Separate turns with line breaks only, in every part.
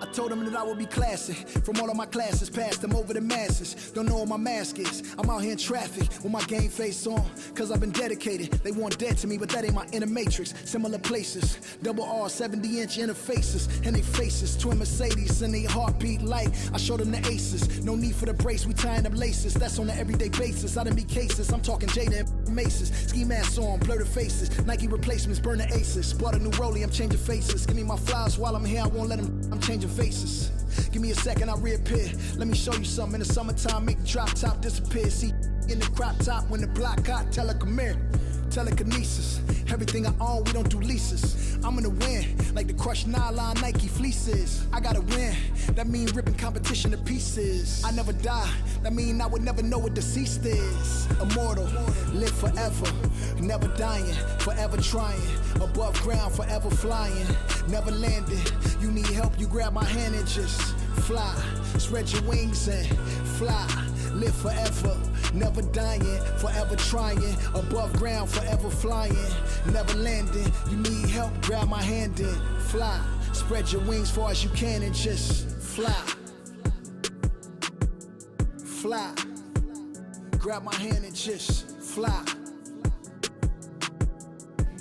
I told them that I would be classy. From all of my classes, passed them over the masses. Don't know what my mask is. I'm out here in traffic with my game face on. Cause I've been dedicated. They want dead to me, but that ain't my inner matrix. Similar places. Double R, 70-inch interfaces. And they faces. Twin Mercedes and they heartbeat light. I showed them the aces. No need for the brace. We tying up laces. That's on an everyday basis. I done be cases. I'm talking Jada and Maces. Ski masks on, blur the faces. Nike replacements, burn the aces. Bought a new rollie, I'm changing faces. Give me my flowers while I'm here. I won't let them. I'm changing faces. Give me a second, I'll reappear. Let me show you something. In the summertime, make the drop top disappear. See in the crop top when the block hot. Tell her come here. Telekinesis. Everything I own, we don't do leases. I'm gonna win, like the crushed nylon Nike fleeces. I gotta win, that mean ripping competition to pieces. I never die, that mean I would never know what deceased is. Immortal, live forever, never dying, forever trying. Above ground, forever flying, never landing. You need help, you grab my hand and just fly. Spread your wings and fly. Live forever, never dying, forever trying. Above ground, forever flying, never landing. You need help, grab my hand and fly. Spread your wings far as you can and just fly. Fly. Grab my hand and just fly.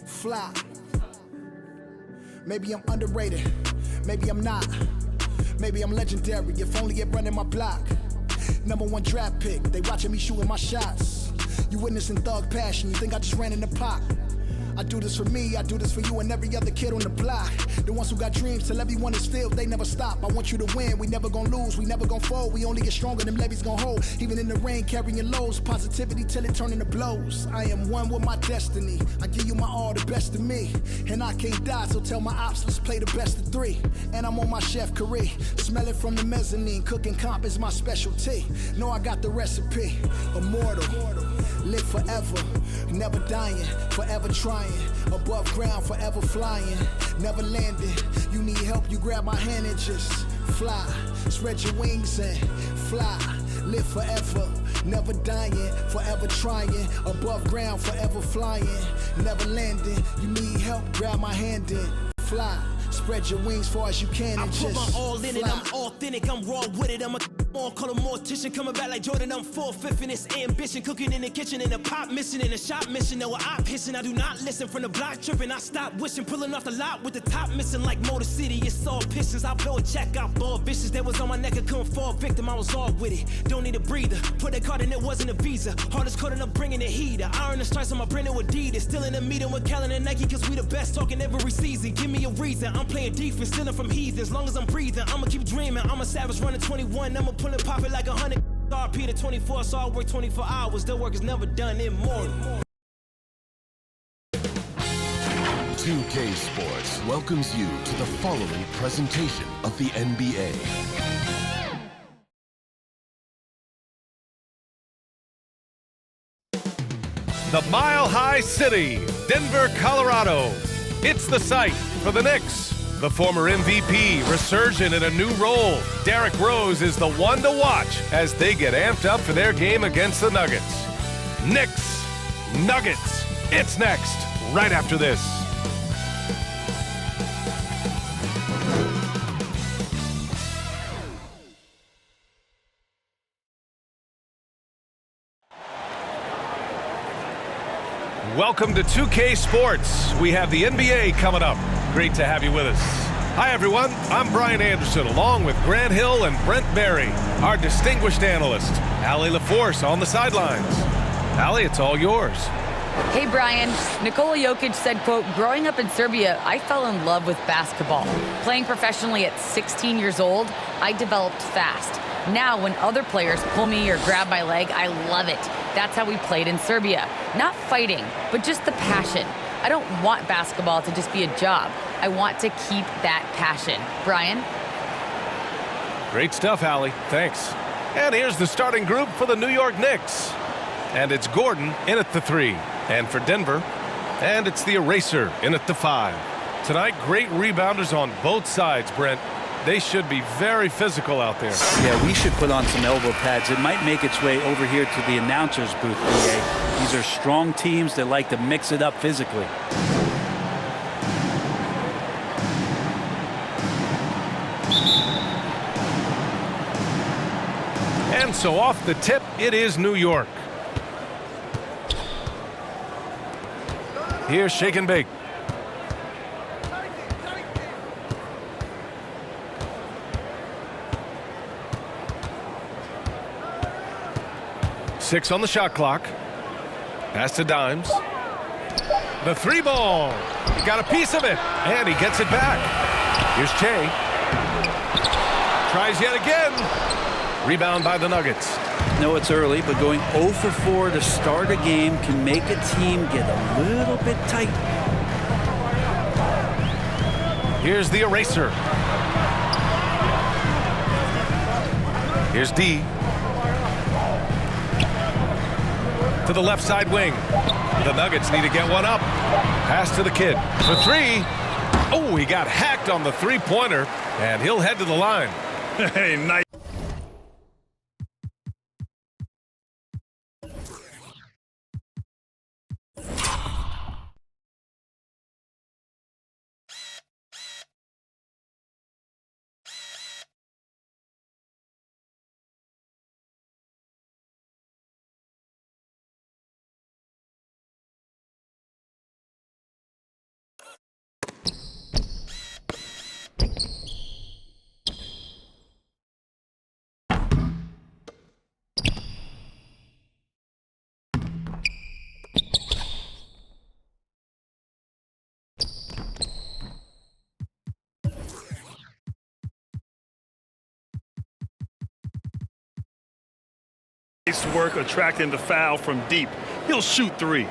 Fly. Maybe I'm underrated, maybe I'm not. Maybe I'm legendary, if only it running my block. #1 draft pick, they watching me shooting my shots. You witnessing thug passion, you think I just ran in the pot. I do this for me, I do this for you and every other kid on the block. The ones who got dreams till everyone is filled, they never stop. I want you to win, we never gonna lose, we never gonna fold. We only get stronger, them levees gonna hold. Even in the rain, carrying lows, positivity till it turn into blows. I am one with my destiny, I give you my all, the best of me. And I can't die, so tell my ops, let's play the best of 3. And I'm on my chef career, smell it from the mezzanine. Cooking comp is my specialty, know I got the recipe. Immortal, live forever, never dying, forever trying. Above ground, forever flying, never landing. You need help, you grab my hand and just fly. Spread your wings and fly. Live forever, never dying, forever trying. Above ground, forever flying, never landing. You need help, grab my hand and fly. Spread your wings far as you can and just
I put my all in it,
fly.
I'm authentic, I'm raw with it. I'm a call a mortician, coming back like Jordan, I'm 4/5 in this ambition. Cooking in the kitchen, in the pot missing, in the shop mission. No, I pissing, I do not listen. From the block tripping, I stop wishing. Pulling off the lot with the top missing like Motor City. It's all pistons, I blow a check, I ball vicious. That was on my neck, I couldn't fall victim, I was all with it. Don't need a breather, put that card in, it wasn't a visa. Hardest code and I'm bringing the heater. Iron the stripes on my brand new Adidas. Still in the meeting with Kellen and Nike, cause we the best talking every season. Give me a reason, I'm playing defense, stealing from heathens. Long as I'm breathing, I'ma keep dreaming. I'm a savage running 21, I'ma pull and pop it like 100. RP to 24, so I work 24 hours. The work is never done, immortal.
2K Sports welcomes you to the following presentation of the NBA.
The Mile High City, Denver, Colorado. It's the site for the Knicks. The former MVP resurgent in a new role. Derrick Rose is the one to watch as they get amped up for their game against the Nuggets. Knicks, Nuggets. It's next, right after this. Welcome to 2K Sports. We have the NBA coming up. Great to have you with us. Hi, everyone. I'm Brian Anderson, along with Grant Hill and Brent Berry, our distinguished analyst, Allie LaForce on the sidelines. Allie, it's all yours.
Hey, Brian. Nikola Jokic said, quote, growing up in Serbia, I fell in love with basketball. Playing professionally at 16 years old, I developed fast. Now, when other players pull me or grab my leg, I love it. That's how we played in Serbia. Not fighting, but just the passion. I don't want basketball to just be a job. I want to keep that passion. Brian?
Great stuff, Allie. Thanks. And here's the starting group for the New York Knicks. And it's Gordon in at the 3. And for Denver, and it's the Eraser in at the 5. Tonight, great rebounders on both sides, Brent. They should be very physical out there.
Yeah, we should put on some elbow pads. It might make its way over here to the announcer's booth, BA. These are strong teams that like to mix it up physically.
And so off the tip, it is New York. Here's shake and bake. Six on the shot clock. Pass to Dimes. The three ball. He got a piece of it, and he gets it back. Here's Che. Tries yet again. Rebound by the Nuggets.
No, it's early, but going 0 for 4 to start a game can make a team get a little bit tight.
Here's the eraser. Here's D. To the left side wing. The Nuggets need to get one up. Pass to the kid for three. Oh, he got hacked on the three-pointer, and he'll head to the line.
Hey, nice. Nice work attracting the foul from deep. He'll shoot three.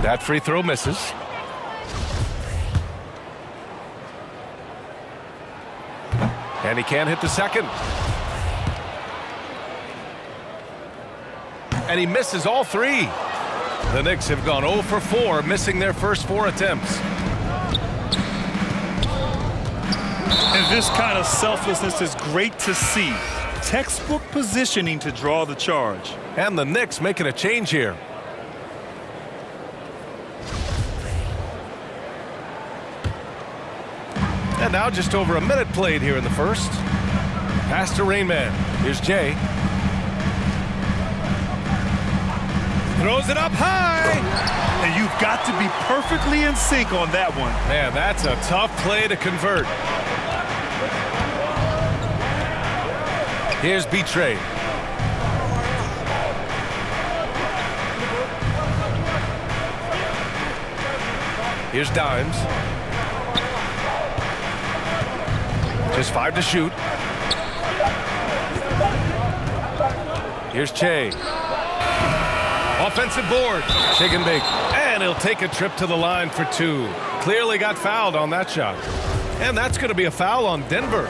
That free throw misses. And he can't hit the second. And he misses all three. The Knicks have gone 0 for 4, missing their first 4 attempts.
And this kind of selflessness is great to see. Textbook positioning to draw the charge.
And the Knicks making a change here. And now just over a minute played here in the first. Pass to Rain Man. Here's Jay. Throws it up high.
And you've got to be perfectly in sync on that one.
Man, that's a tough play to convert. Here's B-Trey. Here's Dimes. Just 5 to shoot. Here's Che. Offensive board. Shake and bake. And he'll take a trip to the line for 2. Clearly got fouled on that shot. And that's going to be a foul on Denver.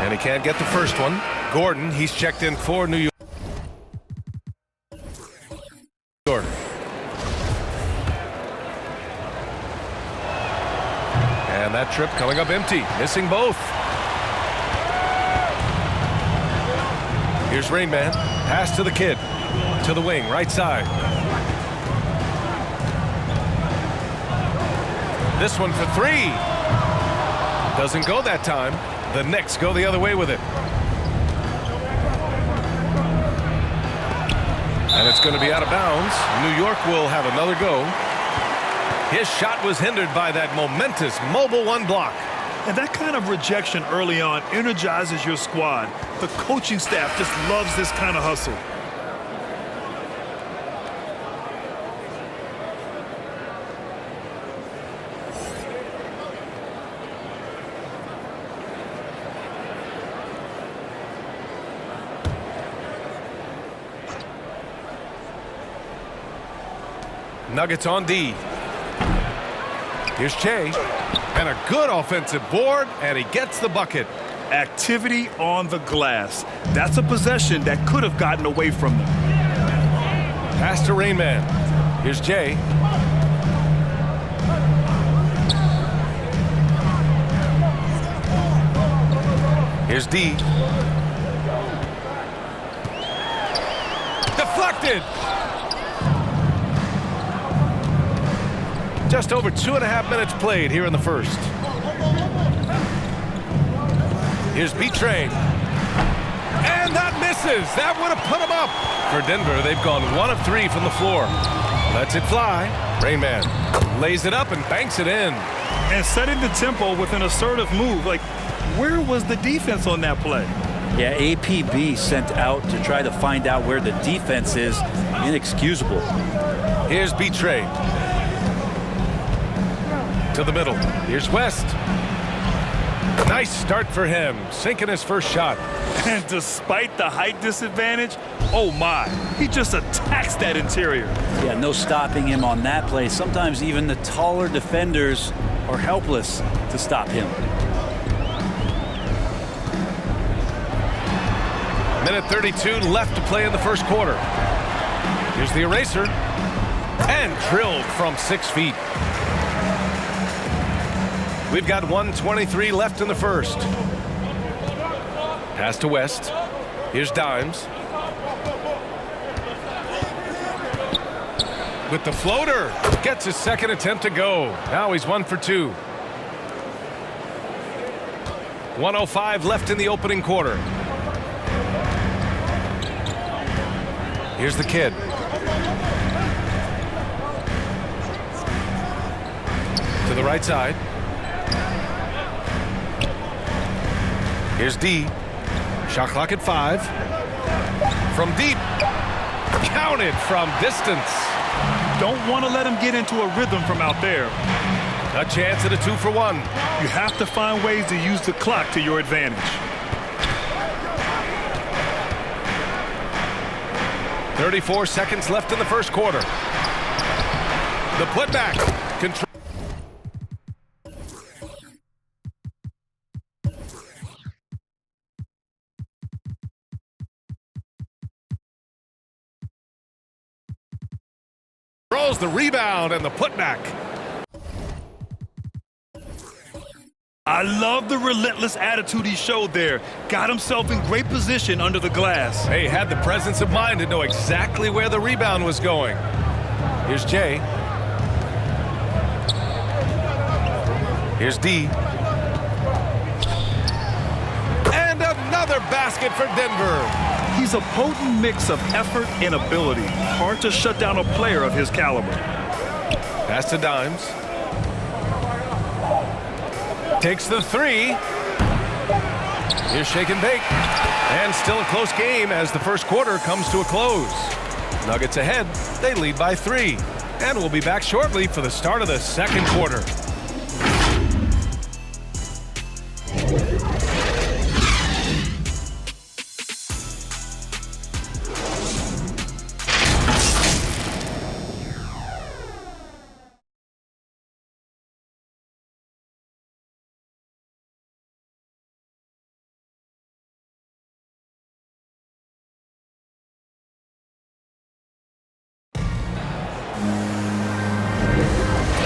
And he can't get the first one. Gordon, he's checked in for New York. And that trip coming up empty, missing both. Here's Rain Man. Pass to the kid. To the wing, right side. This one for 3. Doesn't go that time. The Knicks go the other way with it. And it's going to be out of bounds. New York will have another go. His shot was hindered by that momentous mobile 1 block.
And that kind of rejection early on energizes your squad. The coaching staff just loves this kind of hustle.
Nuggets on D. Here's Che. And a good offensive board, and he gets the bucket.
Activity on the glass. That's a possession that could have gotten away from them.
Pass to Rain Man. Here's Jay. Here's D. Deflected. Just over 2.5 minutes played here in the first. Here's B-Train. And that misses. That would have put him up. For Denver, they've gone 1 of 3 from the floor. Lets it fly. Rain Man lays it up and banks it in.
And setting the tempo with an assertive move. Like, where was the defense on that play?
Yeah, APB sent out to try to find out where the defense is. Inexcusable.
Here's B-Train. To the middle. Here's West. Nice start for him, sinking his first shot.
And despite the height disadvantage, oh my, he just attacks that interior.
Yeah, no stopping him on that play. Sometimes even the taller defenders are helpless to stop him.
Minute 32 left to play in the first quarter. Here's the eraser. And drilled from 6 feet. We've got 1:23 left in the first. Pass to West. Here's Dimes. With the floater. Gets his second attempt to go. Now he's 1 for 2. 1:05 left in the opening quarter. Here's the kid. To the right side. Here's D. Shot clock at 5. From deep. Counted from distance.
Don't want to let him get into a rhythm from out there.
A chance at a 2 for 1.
You have to find ways to use the clock to your advantage.
34 seconds left in the first quarter. The putback. Control. Controls the rebound and the putback.
I love the relentless attitude he showed there. Got himself in great position under the glass.
He had the presence of mind to know exactly where the rebound was going. Here's Jay. Here's D. And another basket for Denver.
He's a potent mix of effort and ability. Hard to shut down a player of his caliber.
Pass to Dimes. Takes the 3. Here's Shake and Bake. And still a close game as the first quarter comes to a close. Nuggets ahead. They lead by 3. And we'll be back shortly for the start of the second quarter.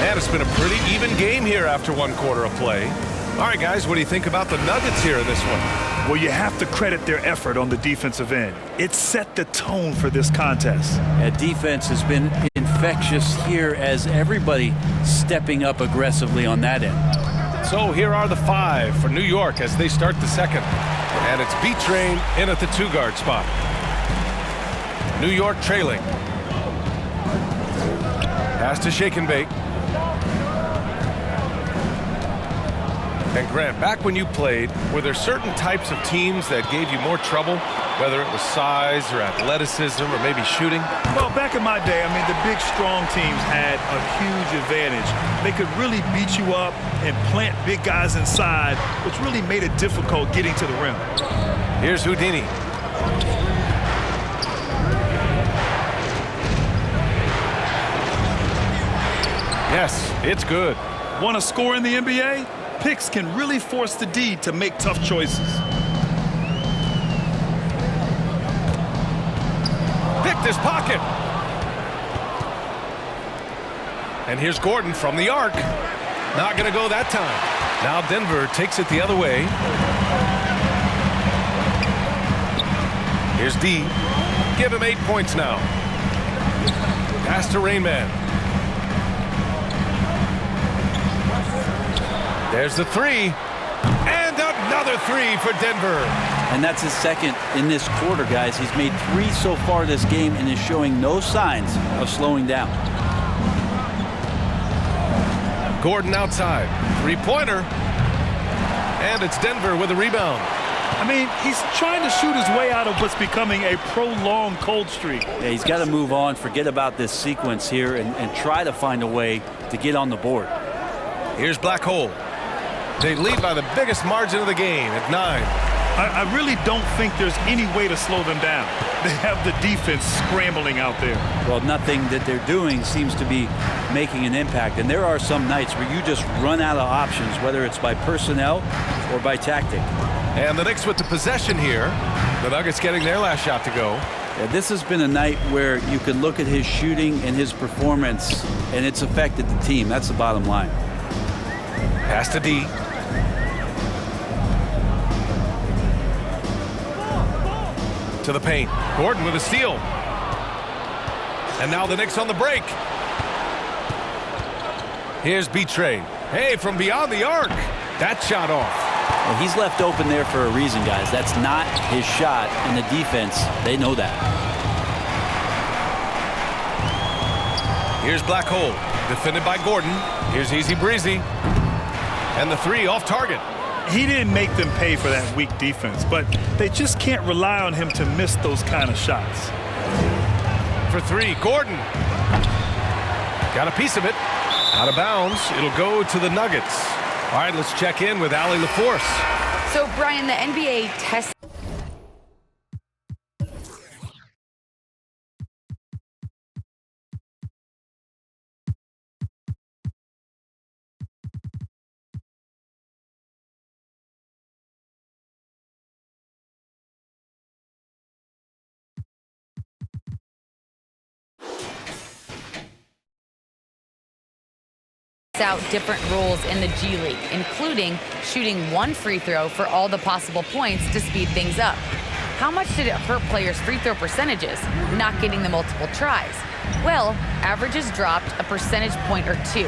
And it's been a pretty even game here after 1 quarter of play. All right, guys, what do you think about the Nuggets here in this one?
Well, you have to credit their effort on the defensive end. It set the tone for this contest.
That defense has been infectious here as everybody stepping up aggressively on that end.
So here are the 5 for New York as they start the second. And it's B-Train in at the 2-guard spot. New York trailing. Pass to Shake and Bake. And Grant, back when you played, were there certain types of teams that gave you more trouble, whether it was size or athleticism or maybe shooting?
Well, back in my day, I mean, the big, strong teams had a huge advantage. They could really beat you up and plant big guys inside, which really made it difficult getting to the rim.
Here's Houdini. Yes, it's good.
Want to score in the NBA? Picks can really force the D to make tough choices.
Picked his pocket. And here's Gordon from the arc. Not going to go that time. Now Denver takes it the other way. Here's D. Give him 8 points now. Pass to Rain Man. There's the three. And another three for Denver.
And that's his second in this quarter, guys. He's made 3 so far this game and is showing no signs of slowing down.
Gordon outside. Three-pointer. And it's Denver with a rebound.
I mean, he's trying to shoot his way out of what's becoming a prolonged cold streak.
Yeah, he's got to move on, forget about this sequence here, and try to find a way to get on the board.
Here's Black Hole. They lead by the biggest margin of the game at 9.
I really don't think there's any way to slow them down. They have the defense scrambling out there.
Well, nothing that they're doing seems to be making an impact. And there are some nights where you just run out of options, whether it's by personnel or by tactic.
And the Knicks with the possession here. The Nuggets getting their last shot to go.
Yeah, this has been a night where you can look at his shooting and his performance, and it's affected the team. That's the bottom line.
Pass to D. To the paint. Gordon with a steal. And now the Knicks on the break. Here's B-Trade. Hey, from beyond the arc. That shot off.
Well, he's left open there for a reason, guys. That's not his shot, and the defense, they know that.
Here's Black Hole. Defended by Gordon. Here's Easy Breezy. And the three off target.
He didn't make them pay for that weak defense, but they just can't rely on him to miss those kind of shots.
For three, Gordon. Got a piece of it. Out of bounds. It'll go to the Nuggets. All right, let's check in with Allie LaForce.
So, Brian, the NBA tests out different rules in the G League, including shooting 1 free throw for all the possible points to speed things up. How much did it hurt players' free throw percentages, not getting the multiple tries? Well, averages dropped a percentage point or 2.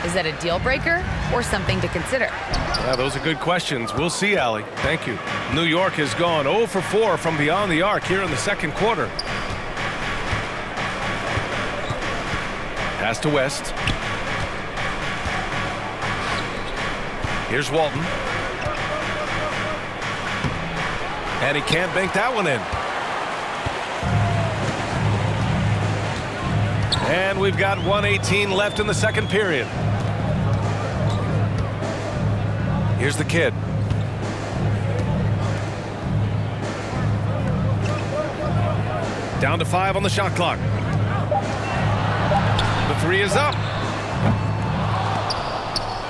Is that a deal breaker or something to consider?
Yeah, those are good questions. We'll see, Allie. Thank you. New York has gone 0 for 4 from beyond the arc here in the second quarter. Pass to West. Here's Walton. And he can't bank that one in. And we've got 1:18 left in the second period. Here's the kid. Down to 5 on the shot clock. The three is up.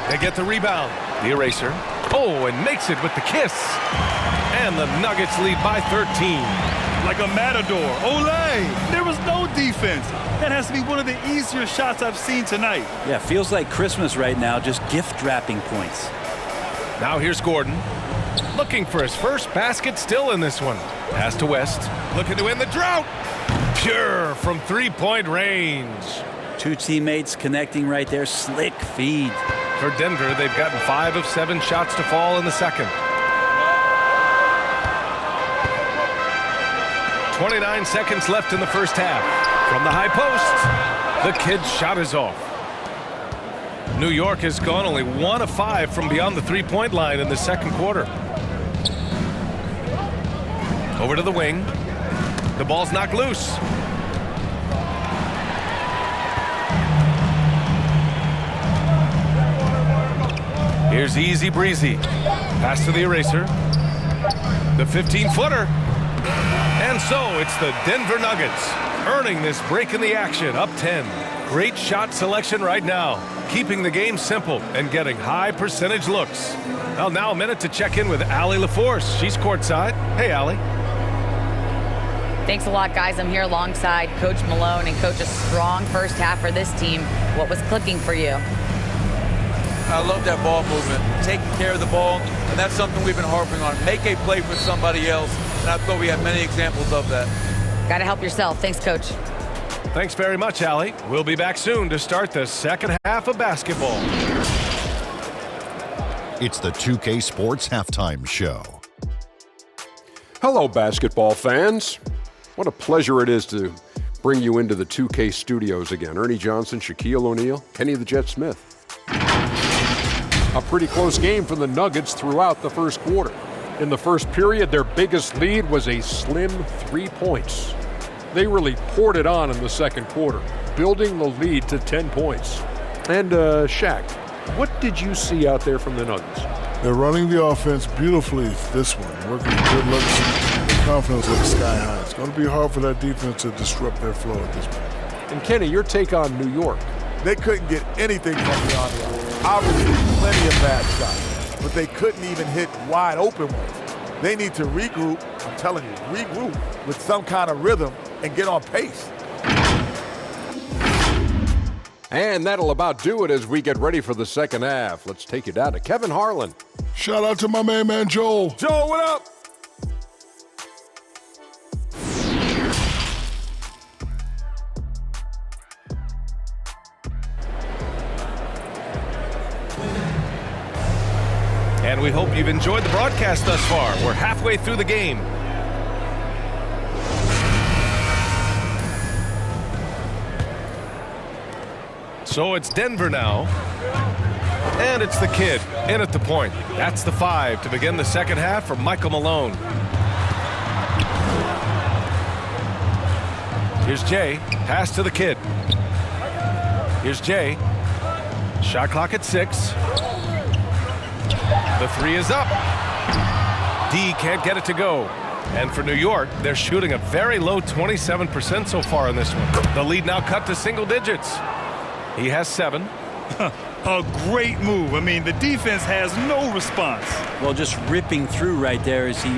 They get the rebound. The eraser. Oh, and makes it with the kiss. And the Nuggets lead by 13.
Like a matador. Olé! There was no defense. That has to be one of the easier shots I've seen tonight.
Yeah, feels like Christmas right now, just gift wrapping points.
Now here's Gordon. Looking for his first basket still in this one. Pass to West. Looking to end the drought. Pure from three-point range.
2 teammates connecting right there. Slick feed.
For Denver, they've gotten 5 of 7 shots to fall in the second. 29 seconds left in the first half. From the high post, the kid's shot is off. New York has gone only 1 of 5 from beyond the three-point line in the second quarter. Over to the wing. The ball's knocked loose. Here's Easy Breezy. Pass to the eraser. The 15-footer. And so it's the Denver Nuggets earning this break in the action, up 10. Great shot selection right now, keeping the game simple and getting high percentage looks. Well, now a minute to check in with Allie LaForce. She's courtside. Hey, Allie.
Thanks a lot, guys. I'm here alongside Coach Malone, and Coach, a strong first half for this team. What was clicking for you?
I love that ball movement, taking care of the ball, and that's something we've been harping on. Make a play for somebody else. And I thought we had many examples of that.
Got to help yourself. Thanks, Coach.
Thanks very much, Allie. We'll be back soon to start the second half of basketball.
It's the 2K Sports Halftime Show.
Hello, basketball fans. What a pleasure it is to bring you into the 2K studios again. Ernie Johnson, Shaquille O'Neal, Kenny the Jet Smith. A pretty close game for the Nuggets throughout the first quarter. In the first period, their biggest lead was a slim 3 points. They really poured it on in the second quarter, building the lead to 10 points. And Shaq, what did you see out there from the Nuggets?
They're running the offense beautifully this one, working with good looks. The confidence looks sky high. It's going to be hard for that defense to disrupt their flow at this point.
And Kenny, your take on New York.
They couldn't get anything from beyond the arc. Obviously, plenty of bad shots, but they couldn't even hit wide open ones. They need to regroup, I'm telling you, regroup with some kind of rhythm and get on pace.
And that'll about do it as we get ready for the second half. Let's take you down to Kevin Harlan.
Shout out to my main man, Joel.
Joel, what up?
And we hope you've enjoyed the broadcast thus far. We're halfway through the game. So it's Denver now. And it's the kid in at the point. That's the 5 to begin the second half for Michael Malone. Here's Jay. Pass to the kid. Here's Jay. Shot clock at 6. The 3 is up. D can't get it to go. And for New York, they're shooting a very low 27% so far in this one. The lead now cut to single digits. He has 7.
A great move. I mean, the defense has no response.
Well, just ripping through right there as he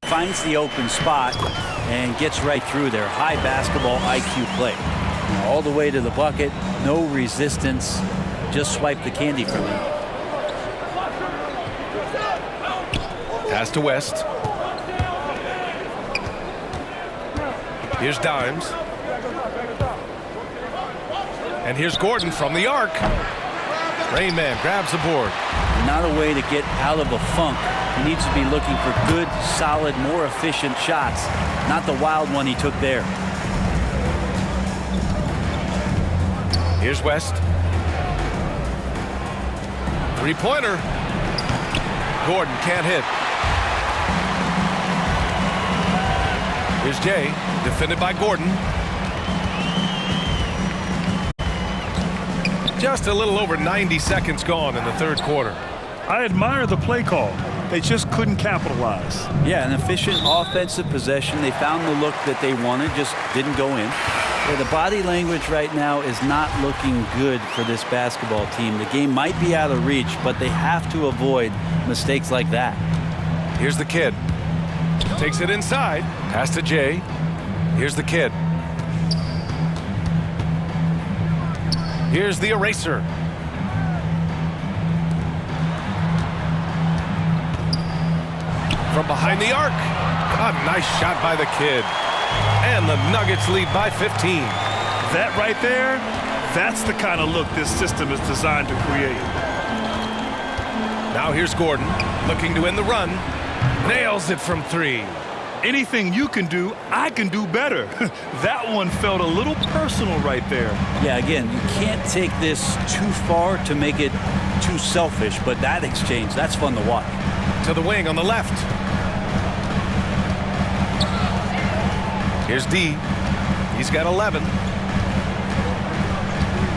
finds the open spot and gets right through there. High basketball IQ play. All the way to the bucket, no resistance, just swipe the candy from him.
Pass to West. Here's Dimes. And here's Gordon from the arc. Rain Man grabs the board.
Not a way to get out of a funk. He needs to be looking for good, solid, more efficient shots, not the wild one he took there.
Here's West. 3-pointer. Gordon can't hit. Here's Jay, defended by Gordon. Just a little over 90 seconds gone in the third quarter.
I admire the play call. They just couldn't capitalize.
Yeah, an efficient offensive possession. They found the look that they wanted, just didn't go in. Yeah, the body language right now is not looking good for this basketball team. The game might be out of reach, but they have to avoid mistakes like that.
Here's the kid. Takes it inside. Pass to Jay. Here's the kid. Here's the eraser. From behind the arc. A nice shot by the kid. And the Nuggets lead by 15.
That right there, that's the kind of look this system is designed to create.
Now here's Gordon, looking to end the run. Nails it from 3.
Anything you can do, I can do better. That one felt a little personal right there.
Yeah, again, you can't take this too far to make it too selfish, but that exchange, that's fun to watch.
To the wing on the left. Here's D. He's got 11.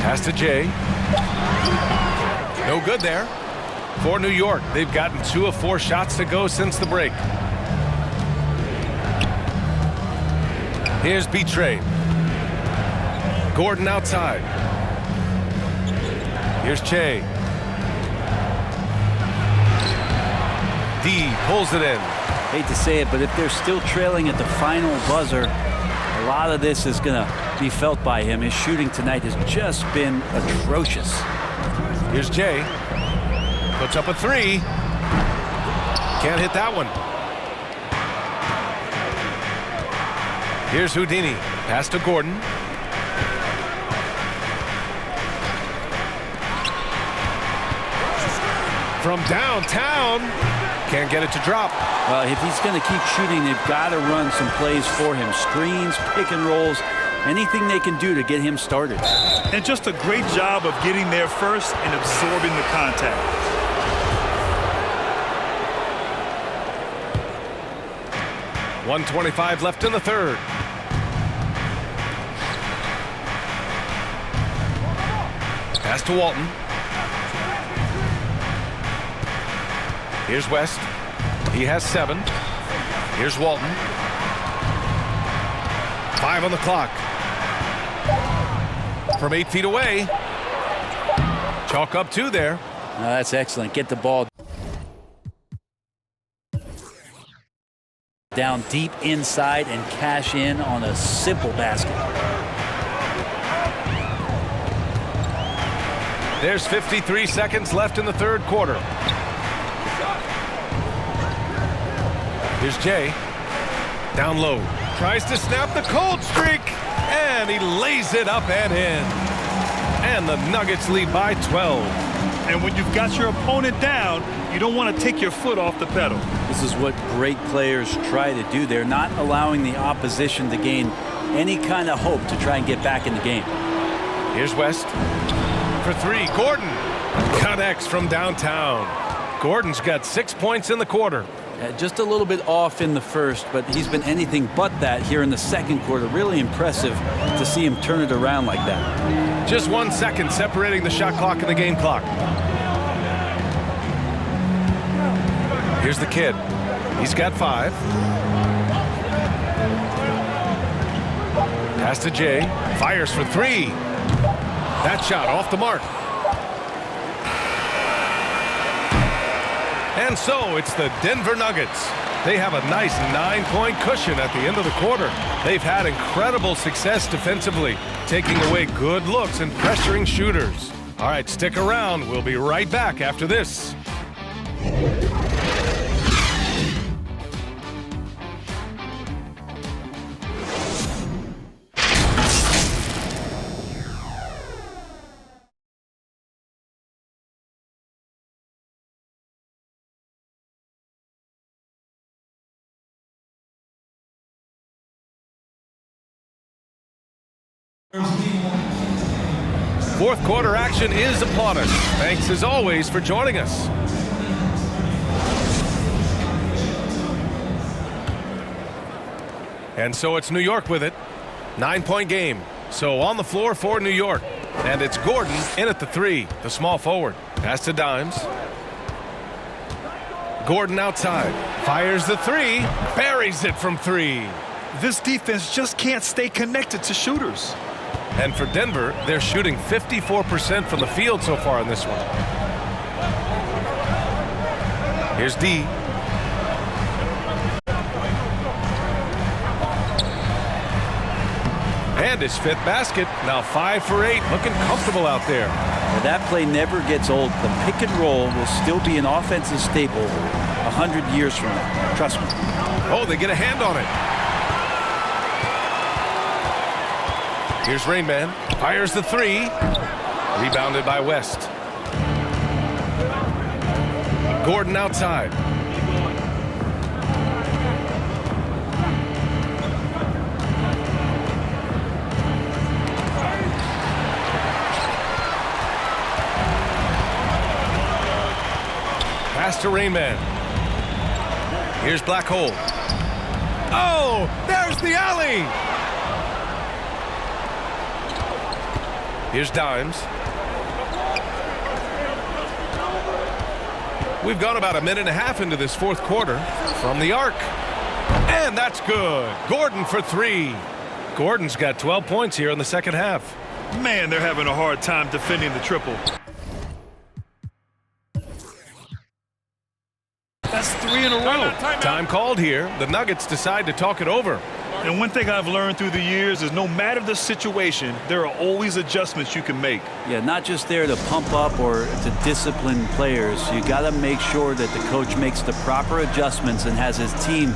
Pass to Jay. No good there. For New York, they've gotten 2 of 4 shots to go since the break. Here's Betray. Gordon outside. Here's Che. D pulls it in.
Hate to say it, but if they're still trailing at the final buzzer, a lot of this is going to be felt by him. His shooting tonight has just been atrocious.
Here's Jay. Puts up a three. Can't hit that one. Here's Houdini. Pass to Gordon. From downtown. Can't get it to drop.
Well, if he's going to keep shooting, they've got to run some plays for him. Screens, pick and rolls, anything they can do to get him started.
And just a great job of getting there first and absorbing the contact.
.125 left in the third. Pass to Walton. Here's West. He has 7. Here's Walton. 5 on the clock. From 8 feet away. Chalk up 2 there.
That's excellent. Get the ball down deep inside and cash in on a simple basket.
There's 53 seconds left in the third quarter. Here's Jay. Down low. Tries to snap the cold streak. And he lays it up and in. And the Nuggets lead by 12.
And when you've got your opponent down, you don't want to take your foot off the pedal.
This is what great players try to do. They're not allowing the opposition to gain any kind of hope to try and get back in the game.
Here's West. For 3, Gordon connects from downtown. Gordon's got 6 points in the quarter.
Just a little bit off in the first, but he's been anything but that here in the second quarter. Really impressive to see him turn it around like that.
Just 1 second separating the shot clock and the game clock. Here's the kid. He's got 5. Pass to Jay. Fires for 3. That shot off the mark. And so it's the Denver Nuggets. They have a nice 9-point cushion at the end of the quarter. They've had incredible success defensively, taking away good looks and pressuring shooters. All right, stick around. We'll be right back after this. Fourth quarter action is upon us. Thanks as always for joining us. And so it's New York with it. 9-point game. So on the floor for New York. And it's Gordon in at the 3, the small forward. Pass to Dimes. Gordon outside. Fires the 3. Buries it from 3.
This defense just can't stay connected to shooters.
And for Denver, they're shooting 54% from the field so far in this one. Here's D. And his 5th basket. Now 5 for 8. Looking comfortable out there.
Well, that play never gets old. The pick and roll will still be an offensive staple 100 years from now. Trust me.
Oh, they get a hand on it. Here's Rain Man. Fires the 3. Rebounded by West. Gordon outside. Pass to Rain Man. Here's Black Hole. Oh, there's the alley. Here's Dimes. We've gone about a minute and a half into this fourth quarter from the arc. And that's good. Gordon for 3. Gordon's got 12 points here in the second half.
Man, they're having a hard time defending the triple. That's 3 in a row.
Time called here. The Nuggets decide to talk it over.
And one thing I've learned through the years is no matter the situation, there are always adjustments you can make.
Yeah, not just there to pump up or to discipline players. You got to make sure that the coach makes the proper adjustments and has his team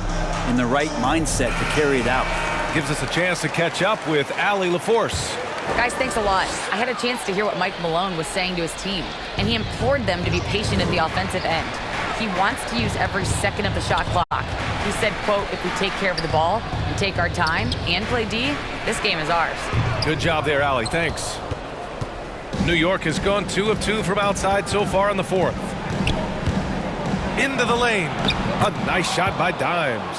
in the right mindset to carry it out.
Gives us a chance to catch up with Allie LaForce.
Guys, thanks a lot. I had a chance to hear what Mike Malone was saying to his team, and he implored them to be patient at the offensive end. He wants to use every second of the shot clock. He said, quote, if we take care of the ball and take our time and play D, this game is ours.
Good job there, Allie. Thanks. New York has gone 2 of 2 from outside so far in the fourth. Into the lane. A nice shot by Dimes.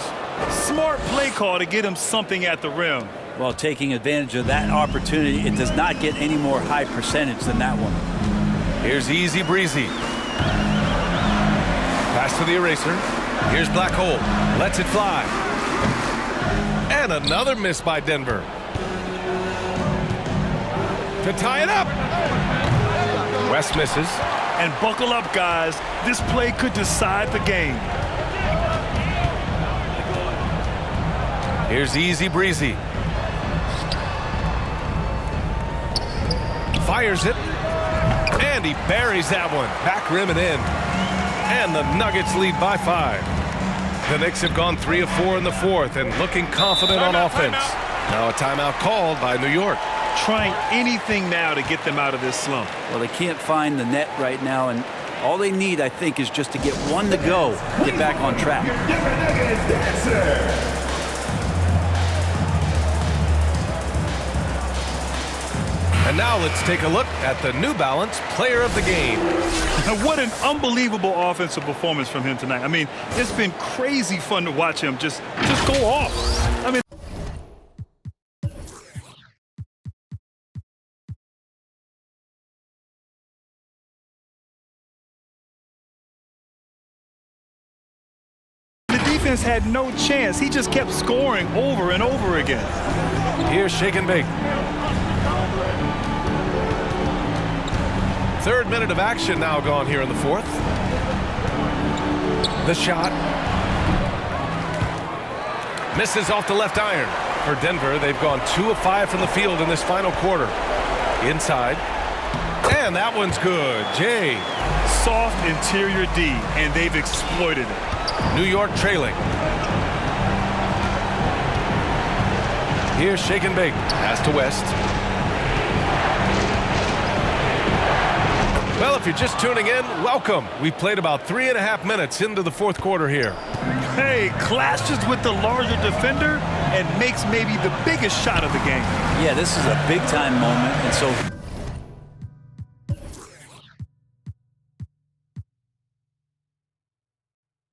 Smart play call to get him something at the rim.
Well, taking advantage of that opportunity, it does not get any more high percentage than that one.
Here's Easy Breezy. Pass to the eraser. Here's Black Hole. Lets it fly. And another miss by Denver. To tie it up. West misses.
And buckle up, guys. This play could decide the game.
Here's Easy Breezy. Fires it. And he buries that one. Back rim and in. And the Nuggets lead by 5. The Knicks have gone 3 of 4 in the fourth and looking confident on offense. Now a timeout called by New York.
Trying anything now to get them out of this slump.
Well, they can't find the net right now, and all they need, I think, is just to get one to go, get back on track.
And now let's take a look at the New Balance Player of the Game.
What an unbelievable offensive performance from him tonight. I mean, it's been crazy fun to watch him just go off. I mean, the defense had no chance. He just kept scoring over and over again.
Here's Shake and Bake. Third minute of action now gone here in the fourth. The shot. Misses off the left iron. For Denver, they've gone 2 of 5 from the field in this final quarter. Inside. And that one's good. Jay.
Soft interior D, and they've exploited it.
New York trailing. Here's Shake and Bake. Pass to West. Well, if you're just tuning in, welcome. We've played about 3.5 minutes into the fourth quarter here.
Hey, clashes with the larger defender and makes maybe the biggest shot of the game.
Yeah, this is a big-time moment, and so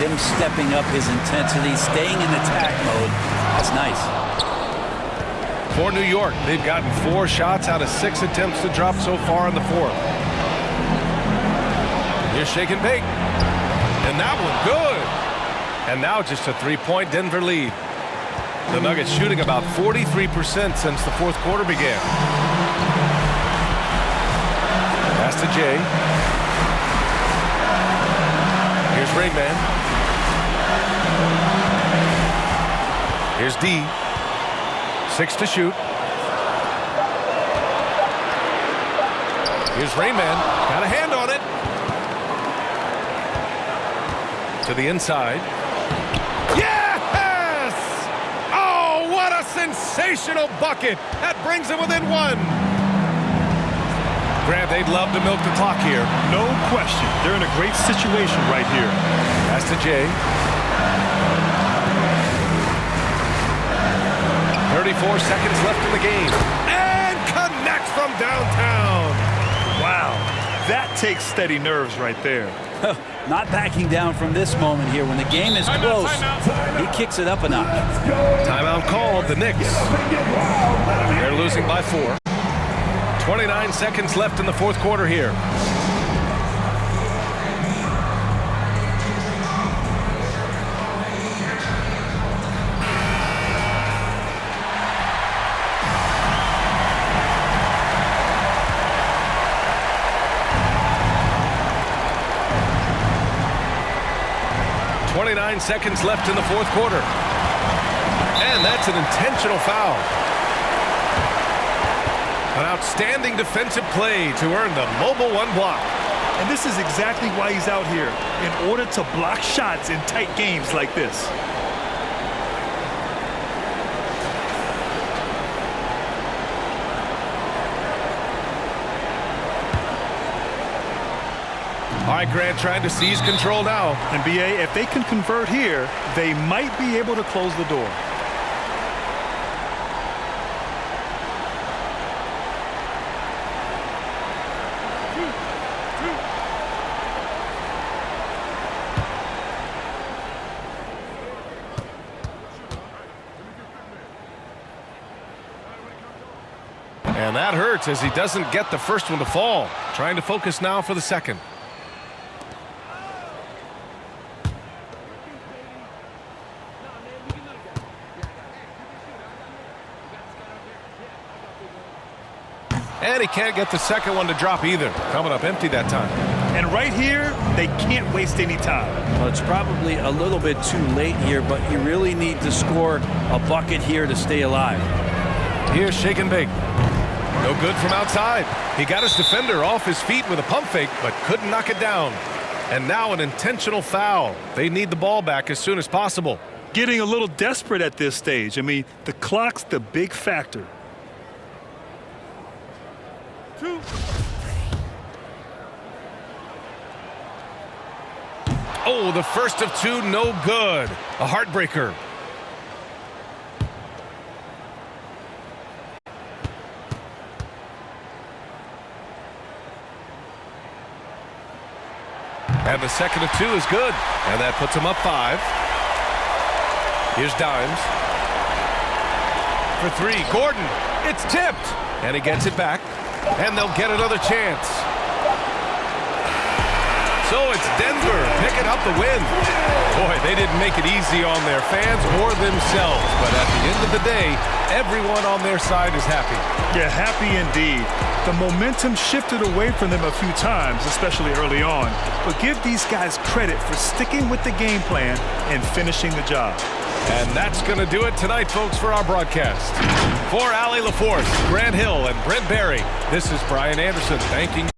him stepping up his intensity, staying in attack mode, that's nice.
For New York, they've gotten 4 shots out of 6 attempts to drop so far in the fourth. Here's Shake and Bake. And that one good. And now just a 3-point Denver lead. The Nuggets shooting about 43% since the fourth quarter began. Pass to Jay. Here's Rain Man. Here's D. 6 to shoot. Here's Rain Man. Got a hand on it. To the inside. Yes! Oh, what a sensational bucket. That brings them within 1. Grant, they'd love to milk the clock here.
No question. They're in a great situation right here.
Pass to Jay. 34 seconds left in the game. And connects from downtown.
Wow. That takes steady nerves right there.
Not backing down from this moment here. When the game is close, he kicks it up a notch.
Timeout called. The Knicks. They're losing by 4. 29 seconds left in the fourth quarter here. Seconds left in the fourth quarter. And that's an intentional foul. An outstanding defensive play to earn the mobile one block.
And this is exactly why he's out here, in order to block shots in tight games like this.
All right, Grant trying to seize control now.
And BA, if they can convert here, they might be able to close the door.
And that hurts as he doesn't get the first one to fall. Trying to focus now for the second. And he can't get the second one to drop either. Coming up empty that time.
And right here, they can't waste any time.
Well, it's probably a little bit too late here, but you really need to score a bucket here to stay alive.
Here's shake and bake. No good from outside. He got his defender off his feet with a pump fake, but couldn't knock it down. And now an intentional foul. They need the ball back as soon as possible.
Getting a little desperate at this stage. I mean, the clock's the big factor.
Oh, the first of two, no good. A heartbreaker. And the second of two is good. And that puts him up 5. Here's Dimes. For 3, Gordon. It's tipped. And he gets it back. And they'll get another chance. So it's Denver picking up the win. Boy, they didn't make it easy on their fans or themselves. But at the end of the day, everyone on their side is happy.
Yeah, happy indeed. The momentum shifted away from them a few times, especially early on. But give these guys credit for sticking with the game plan and finishing the job.
And that's going to do it tonight, folks, for our broadcast. For Allie LaForce, Grant Hill, and Brent Barry, this is Brian Anderson thanking you.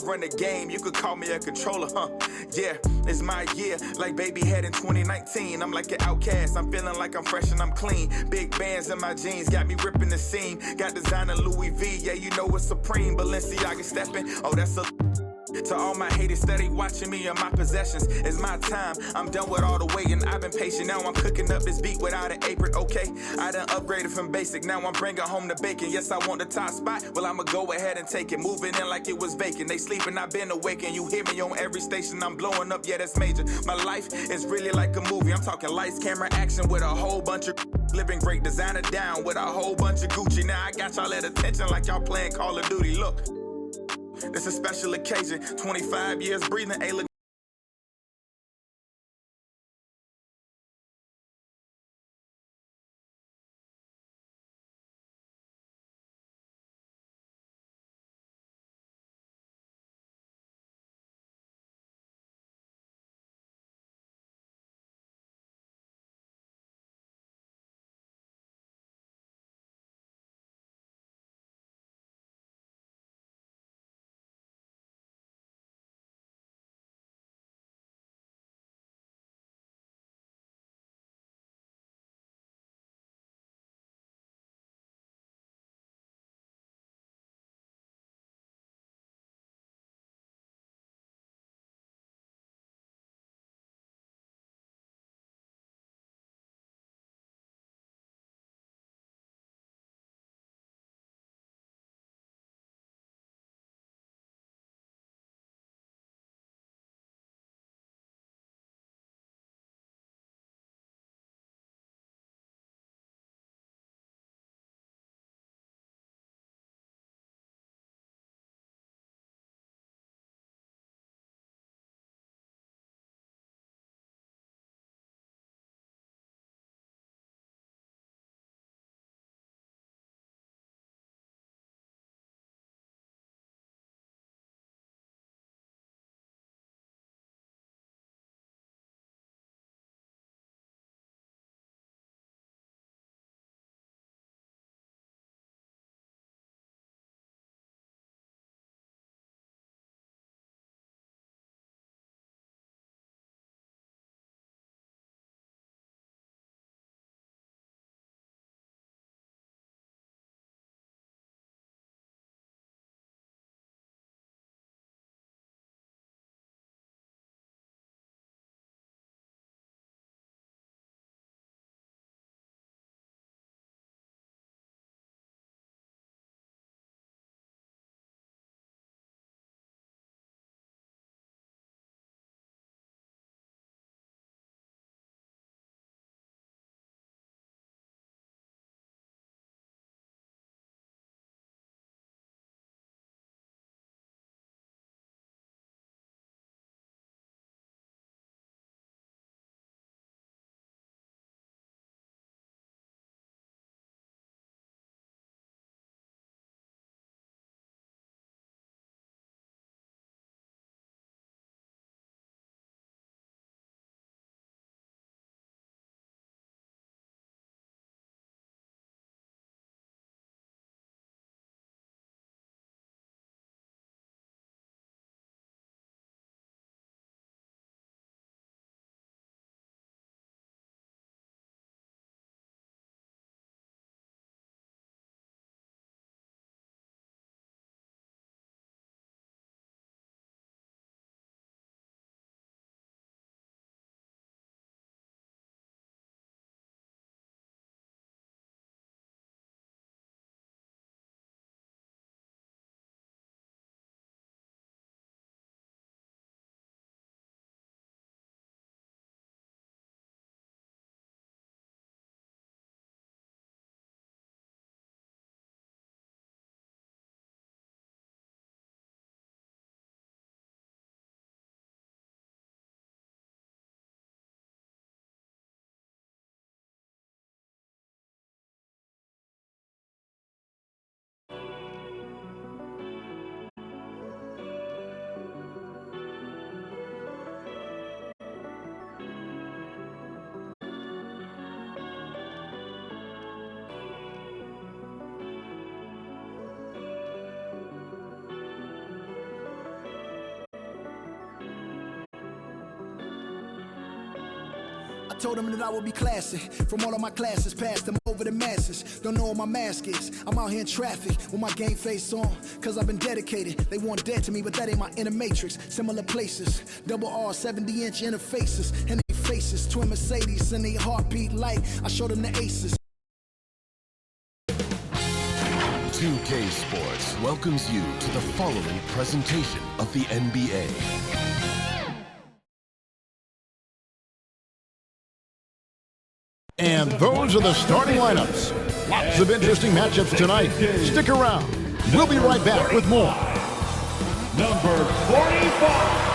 run the game, you could call me a controller, huh? Yeah, it's my year, like baby had in 2019. I'm like an outcast, I'm feeling like I'm fresh and I'm clean. Big bands in my jeans, got me ripping the seam. Got designer Louis V, yeah, you know it's supreme. Balenciaga stepping, oh, that's a... To all my haters steady watching me and my possessions, it's my time. I'm done with all the waiting, I've been patient. Now I'm cooking up this beat without an apron, okay? I done upgraded from basic, now I'm bringing home the bacon. Yes, I want the top spot, well, I'ma go ahead and take it. Moving in like it was vacant. They sleeping, I've been awake, and you hear me on every station. I'm blowing up, yeah, that's major. My life is really like a movie. I'm talking lights, camera, action with a whole bunch of living great, designer down with a whole bunch of Gucci. Now I got y'all at attention like y'all playing Call of Duty. Look, this a special occasion, 25 years breathing, a
told them that I would be classy. From all of my classes, passed them over the masses. Don't know what my mask is. I'm out here in traffic with my game face on. Cause I've been dedicated. They want dead to me, but that ain't my inner matrix. Similar places. Double R, 70-inch interfaces. And they faces. Twin Mercedes and they heartbeat light. I showed them the aces.
2K Sports welcomes you to the following presentation of the NBA.
And those are the starting lineups. Lots of interesting matchups tonight. Stick around. We'll be right back with more.
Number 45.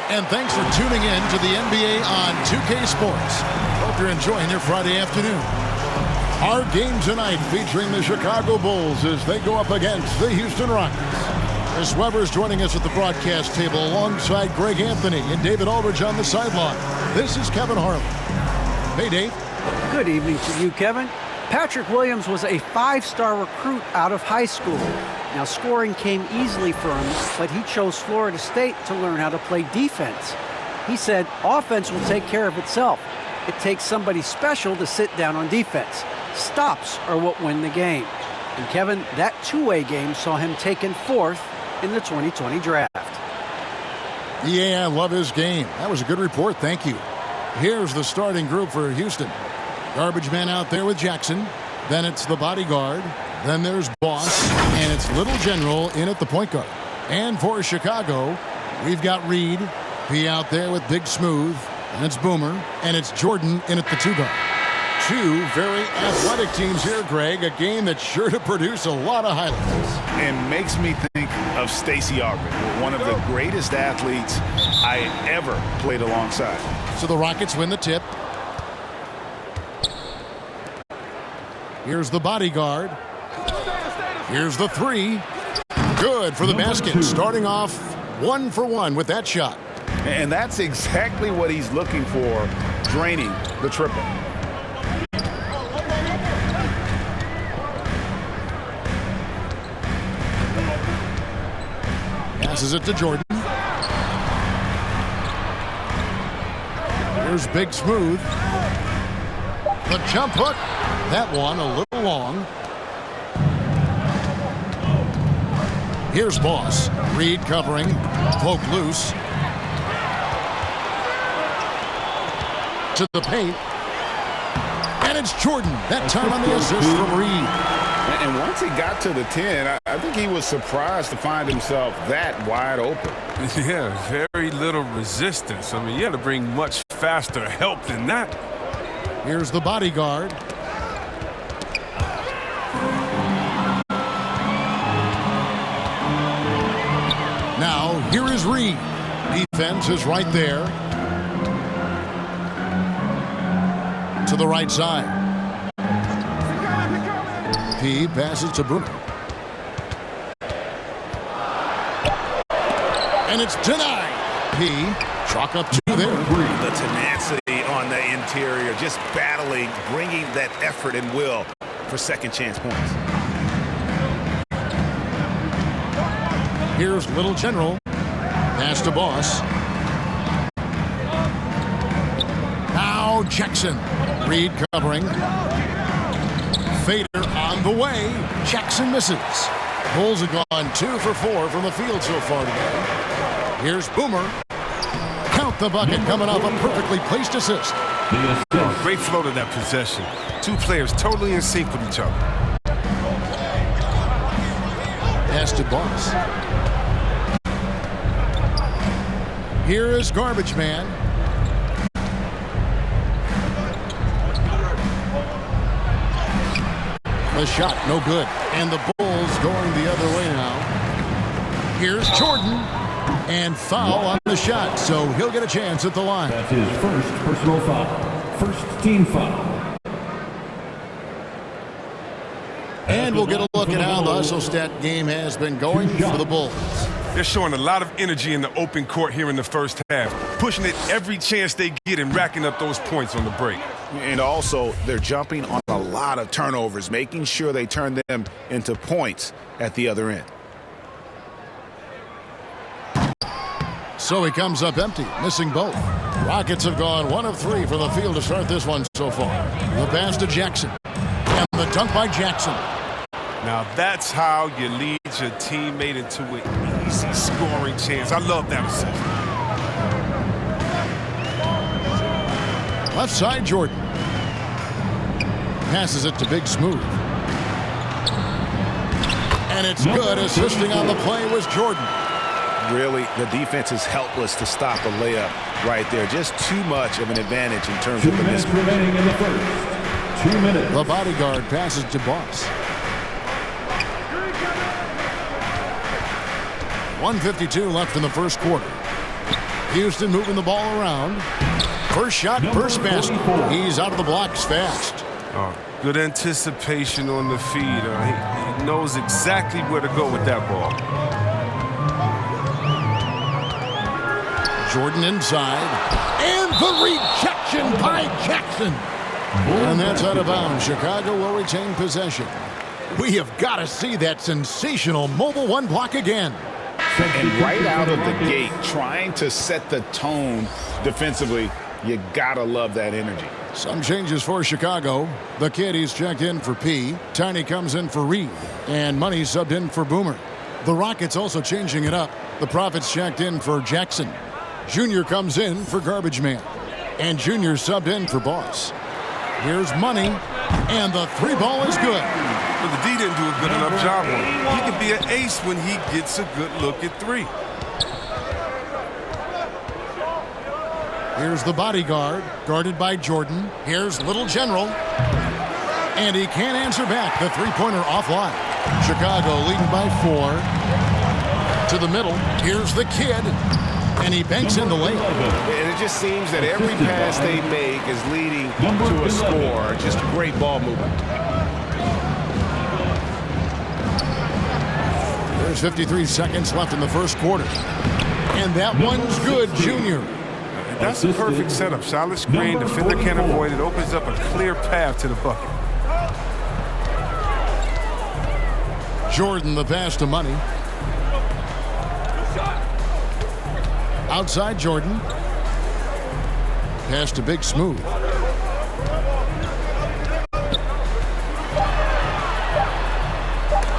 And thanks for tuning in to the NBA on 2K Sports. Hope you're enjoying your Friday afternoon. Our game tonight featuring the Chicago Bulls as they go up against the Houston Rockets. Chris Webber's joining us at the broadcast table alongside Greg Anthony and David Aldridge on the sideline. This is Kevin Harlan. Hey, Dave.
Good evening to you, Kevin. Patrick Williams was a 5-star recruit out of high school. Now, scoring came easily for him, but he chose Florida State to learn how to play defense. He said offense will take care of itself. It takes somebody special to sit down on defense. Stops are what win the game. And Kevin, that two-way game saw him taken 4th in the 2020 draft.
Yeah, I love his game. That was a good report. Thank you. Here's the starting group for Houston. Garbage man out there with Jackson. Then it's the bodyguard. Then there's Boss. And it's Little General in at the point guard. And for Chicago, we've got Reed. P out there with Big Smooth. And it's Boomer. And it's Jordan in at the two guard. Two very athletic teams here, Greg. A game that's sure to produce a lot of highlights.
And makes me think of Stacey Augmon, one of the greatest athletes I ever played alongside.
So the Rockets win the tip. Here's the bodyguard. Here's the three. Good for the basket. Starting off 1 for 1 with that shot.
And that's exactly what he's looking for, draining the triple.
Passes it to Jordan. Here's Big Smooth. The jump hook. That one a little long. Here's Boss. Reed covering. Poke loose. To the paint. And it's Jordan. That time on the assist from Reed.
And once he got to the 10, I think he was surprised to find himself that wide open.
Yeah, very little resistance. I mean, you had to bring much faster help than that.
Here's the bodyguard. Now, here is Reed. Defense is right there. To the right side. P passes to Boomer. And it's denied. P, chalk up 2 there.
The tenacity on the interior, just battling, bringing that effort and will for second chance points.
Here's Little General. Pass to Boss. Now Jackson. Reed covering. Fader on the way. Jackson misses. Bulls have gone 2 for 4 from the field so far today. Here's Boomer. Count the bucket coming off a perfectly placed assist.
Great flow to that possession. 2 players totally in sync with each other.
Pass to Boss. Here is Garbage Man. The shot, no good. And the Bulls going the other way now. Here's Jordan. And foul on the shot, so he'll get a chance at the line.
That's his first personal foul. First team foul.
And we'll get a look at how the Hustle-Stat game has been going for the Bulls.
They're showing a lot of energy in the open court here in the first half, pushing it every chance they get and racking up those points on the break.
And also, they're jumping on a lot of turnovers, making sure they turn them into points at the other end.
So he comes up empty, missing both. Rockets have gone 1 of 3 from the field to start this one so far. The pass to Jackson. And the dunk by Jackson.
Now that's how you lead your teammate into an easy scoring chance. I love that assist.
Left side, Jordan. Passes it to Big Smooth. And it's good. Assisting on the play was Jordan.
Really, the defense is helpless to stop a layup right there. Just too much of an advantage in terms of the mismatch.
2 minutes remaining in the first. 2 minutes.
The bodyguard passes to Boss. 1:52 left in the first quarter. Houston moving the ball around. First shot, first basket. He's out of the blocks fast.
Good anticipation on the feed. He knows exactly where to go with that ball.
Jordan inside. And the rejection by Jackson. And that's out of bounds. Chicago will retain possession. We have got to see that sensational mobile one block again.
And right out of the gate, trying to set the tone defensively, you gotta love that energy.
Some changes for Chicago. The Kitties checked in for P. Tiny comes in for Reed. And Money subbed in for Boomer. The Rockets also changing it up. The Profits checked in for Jackson. Junior comes in for Garbage Man. And Junior subbed in for Boss. Here's Money. And the 3-ball is good.
But the D didn't do a good enough job on it. He can be an ace when he gets a good look at 3.
Here's the bodyguard, guarded by Jordan. Here's Little General. And he can't answer back. The three-pointer offline. Chicago leading by 4. To the middle. Here's the kid. And he banks in the layup.
And it just seems that every pass they make is leading to a score. Just great ball movement.
There's 53 seconds left in the first quarter. And that one's good, Junior.
That's a perfect setup. Solid screen, defender can't avoid it. Opens up a clear path to the bucket.
Jordan, the pass to Money. Outside Jordan. Pass to Big Smooth.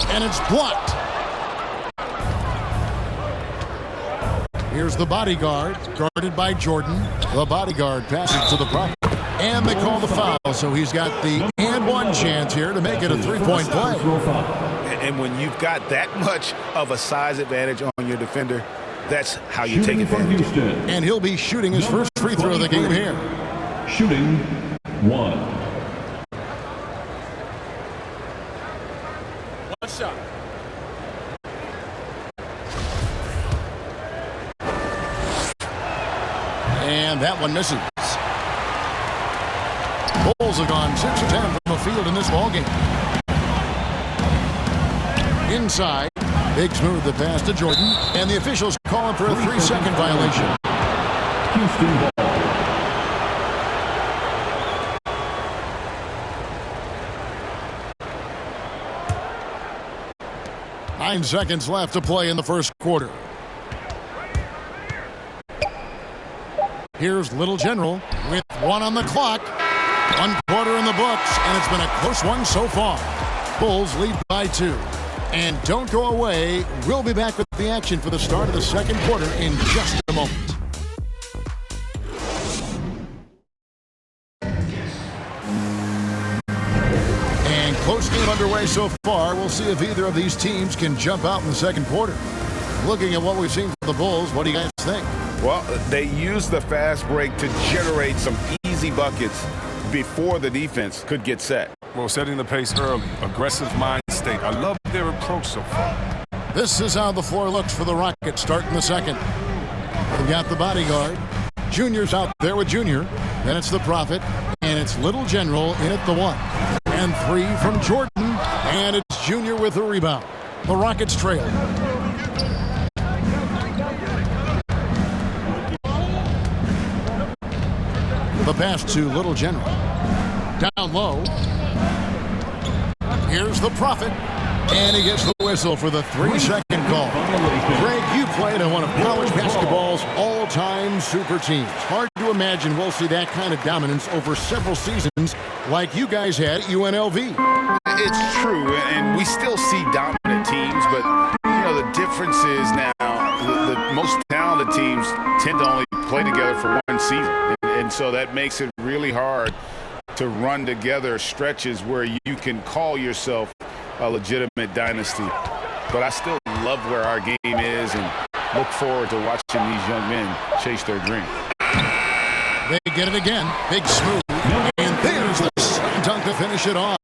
And it's blocked. Here's the bodyguard, guarded by Jordan. The bodyguard passes to the Prophet. And they call the foul, so he's got the and one chance here to make it a 3-point play.
And when you've got that much of a size advantage on your defender, that's how you take advantage.
And he'll be shooting his first free throw of the game here.
Shooting 1.
One shot.
And that one misses. Bulls have gone 6 of 10 from the field in this ballgame. Inside, Big Smooth the pass to Jordan, and the officials calling for a 3-second violation.
Houston ball.
9 seconds left to play in the first quarter. Here's Little General with 1 on the clock. 1 quarter in the books, and it's been a close one so far. Bulls lead by 2. And don't go away. We'll be back with the action for the start of the second quarter in just a moment. And close game underway so far. We'll see if either of these teams can jump out in the second quarter. Looking at what we've seen from the Bulls, what do you guys think?
Well, they used the fast break to generate some easy buckets before the defense could get set.
Well, setting the pace early, aggressive mind state. I love their approach so far.
This is how the floor looks for the Rockets starting the second. They've got the bodyguard. Junior's out there with Junior. Then it's the Prophet, and it's Little General in at the 1. And 3 from Jordan, and it's Junior with the rebound. The Rockets trail. The pass to Little General. Down low. Here's the Prophet. And he gets the whistle for the 3-second call. Greg, you played on one of college basketball's all-time super teams. Hard to imagine we'll see that kind of dominance over several seasons like you guys had at UNLV.
It's true, and we still see dominant teams, but the difference is now the most talented teams tend to only play together for one season, and so that makes it really hard to run together stretches where you can call yourself a legitimate dynasty. But I still love where our game is and look forward to watching these young men chase their dream.
They get it again. Big smooth. And there's the slam dunk to finish it off.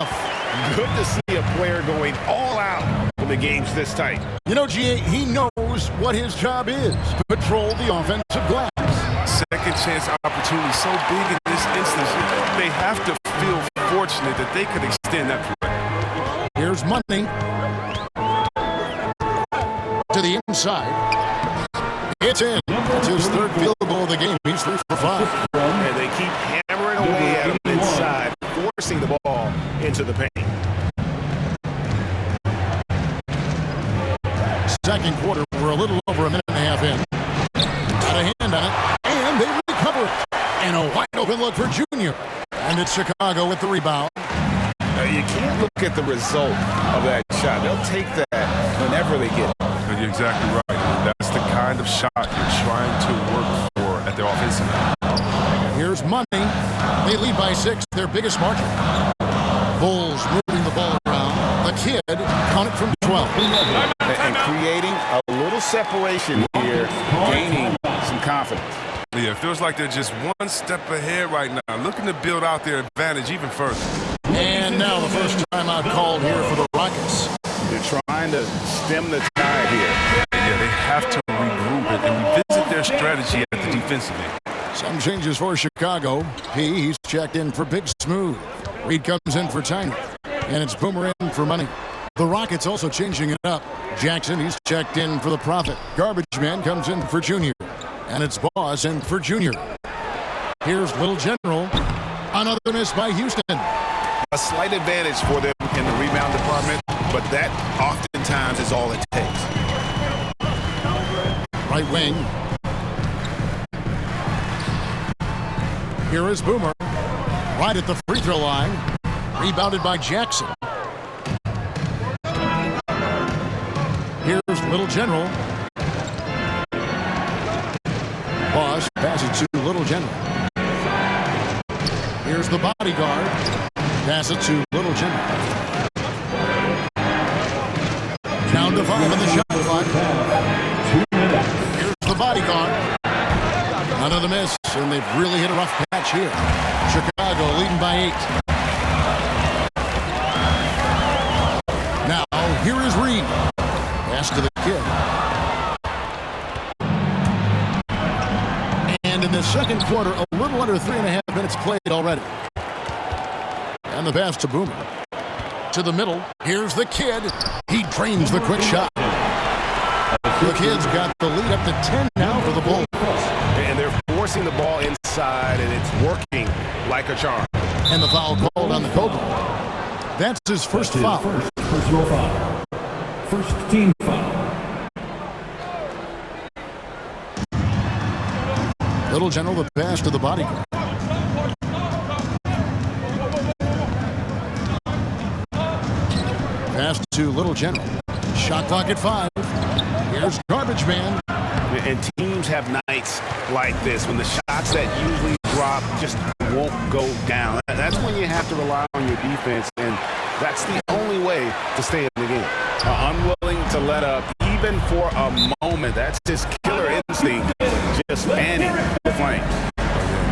Good to see a player going all out when the game's this tight.
G.A., he knows what his job is. Patrol the offensive glass.
Second chance opportunity so big in this instance. They have to feel fortunate that they could extend that play.
Here's Money. To the inside. It's in. It's his third field goal of the game. He's 3 for 5.
And they keep hammering away at him inside, forcing the ball into the paint.
Second quarter, we're a little over a minute and a half in. Got a hand on it, and they recover it. And a wide open look for Junior. And it's Chicago with the rebound.
You can't look at the result of that shot. They'll take that whenever they get it.
You're exactly right. That's the kind of shot you're trying to work for at the offensive end.
Here's Money. They lead by 6, their biggest margin. Bulls moving the ball around. The kid counted from 12.
And creating a little separation here, gaining some confidence.
Yeah, it feels like they're just one step ahead right now, looking to build out their advantage even further.
And now the first timeout called here for the Rockets.
They're trying to stem the tide here.
Yeah, they have to regroup and revisit their strategy at the defensive end.
Some changes for Chicago. He's checked in for Big Smooth. Reed comes in for Tiny. And it's Boomer in for Money. The Rockets also changing it up. Jackson, he's checked in for the Prophet. Garbage Man comes in for Junior. And it's Boss in for Junior. Here's Little General. Another miss by Houston.
A slight advantage for them in the rebound department, but that oftentimes is all it takes.
Right wing. Here is Boomer. Right at the free throw line. Rebounded by Jackson. Here's Little General. Boss passes to Little General. Here's the bodyguard. Pass it to Little General. Down to 5 in the shot clock. Here's the bodyguard. Another miss, and they've really hit a rough patch here. Chicago leading by 8. Now, here is Reed. Pass to the kid. And in the second quarter, a little under 3.5 minutes played already. And the pass to Boomer. To the middle. Here's the kid. He drains the quick shot. The kid's got the lead up to 10 now for the Bulls.
And they're forcing the ball inside, and it's working like a charm.
And the foul called on the Cobra. That's his first foul.
Personal foul. First team foul.
Little General, the pass to the bodyguard. Pass to Little General. Shot clock at 5. Here's Garbage Man.
And teams have nights like this when the shots that usually drop just won't go down. That's when you have to rely on your defense, and that's the only way to stay in the game. Unwilling to let up even for a moment. That's his killer instinct, just fanning the flame.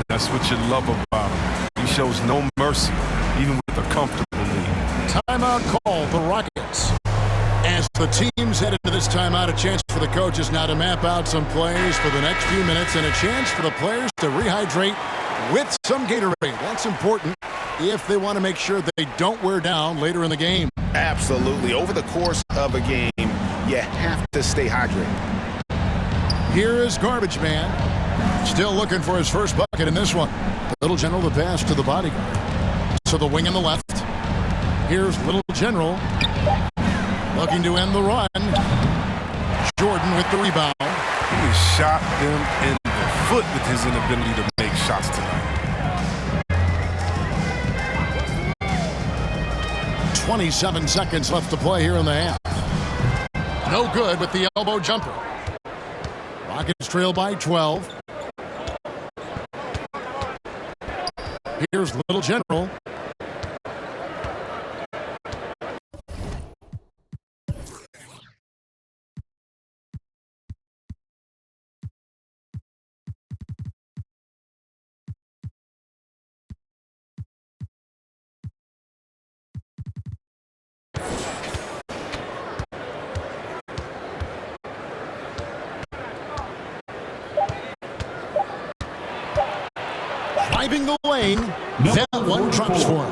That's what you love about him. He shows no mercy, even with a comfortable lead.
Timeout call, the Rockets. As the teams head into this timeout, a chance for the coaches now to map out some plays for the next few minutes and a chance for the players to rehydrate with some Gatorade. That's important if they want to make sure they don't wear down later in the game.
Absolutely. Over the course of a game, you have to stay hydrated.
Here is Garbage Man. Still looking for his first bucket in this one. Little General, the pass to the bodyguard. To the wing on the left. Here's Little General. Looking to end the run. Jordan with the rebound.
He has shot them in the foot with his inability to make shots tonight.
27 seconds left to play here in the half. No good with the elbow jumper. Rockets trail by 12. Here's Little General. Driving the lane, that one drops for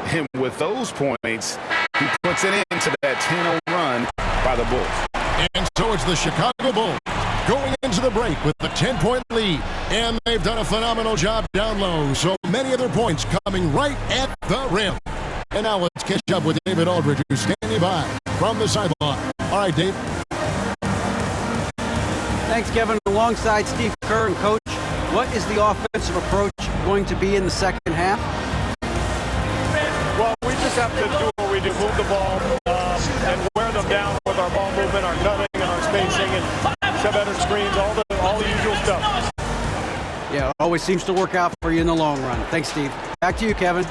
him.
And with those points, he puts it into that 10-0 run by the Bulls.
And so it's the Chicago Bulls going into the break with the 10-point lead. And they've done a phenomenal job down low. So many of their points coming right at the rim. And now let's catch up with David Aldridge, who's standing by from the sideline. All right, Dave.
Thanks, Kevin. Alongside Steve Kerr and Coach, what is the offensive approach going to be in the second half?
Well, we just have to do what we do, move the ball and wear them down with our ball movement, our cutting, and our spacing, and set better screens, all the usual stuff.
Yeah, it always seems to work out for you in the long run. Thanks, Steve. Back to you, Kevin.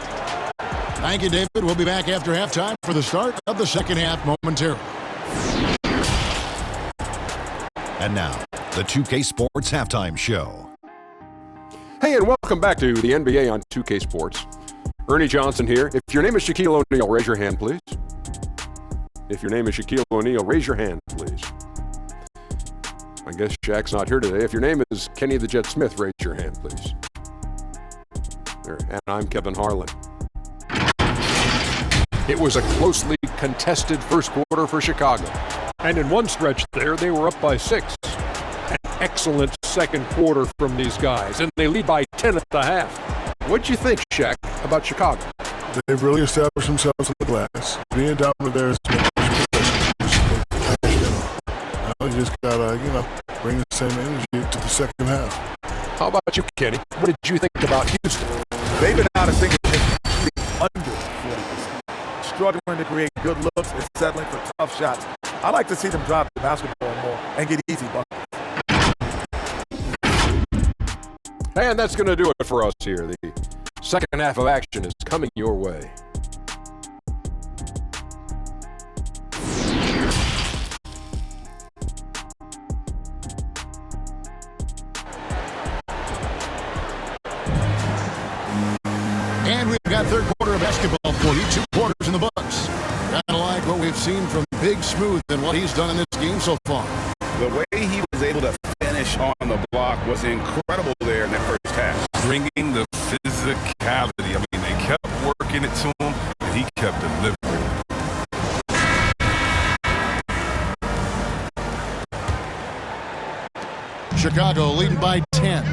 Thank you, David. We'll be back after halftime for the start of the second half momentarily.
And now, the 2K Sports Halftime Show.
Hey, and welcome back to the NBA on 2K Sports. Ernie Johnson here. If your name is Shaquille O'Neal, raise your hand, please. If your name is Shaquille O'Neal, raise your hand, please. I guess Shaq's not here today. If your name is Kenny the Jet Smith, raise your hand, please. There. And I'm Kevin Harlan. It was a closely contested first quarter for Chicago. And in one stretch there, they were up by 6. An excellent second quarter from these guys, and they lead by 10 at the half. What'd you think, Shaq, about Chicago?
They've really established themselves on the glass. Being dominant there is now you just gotta, bring the same energy to the second half.
How about you, Kenny? What did you think about Houston?
They've been out of sync under 40%. Struggling to create good looks and settling for tough shots. I like to see them drop the basketball more and get easy buckets.
And that's going to do it for us here. The second half of action is coming your way.
And we've got third quarter of basketball for you. 2 quarters in the books. Kind of like what we've seen from Big Smooth and what he's done in this game so far.
The way he was able to finish on the block was incredible there in that first half.
Bringing the physicality. I mean, they kept working it to him, and he kept delivering.
Chicago leading by 10.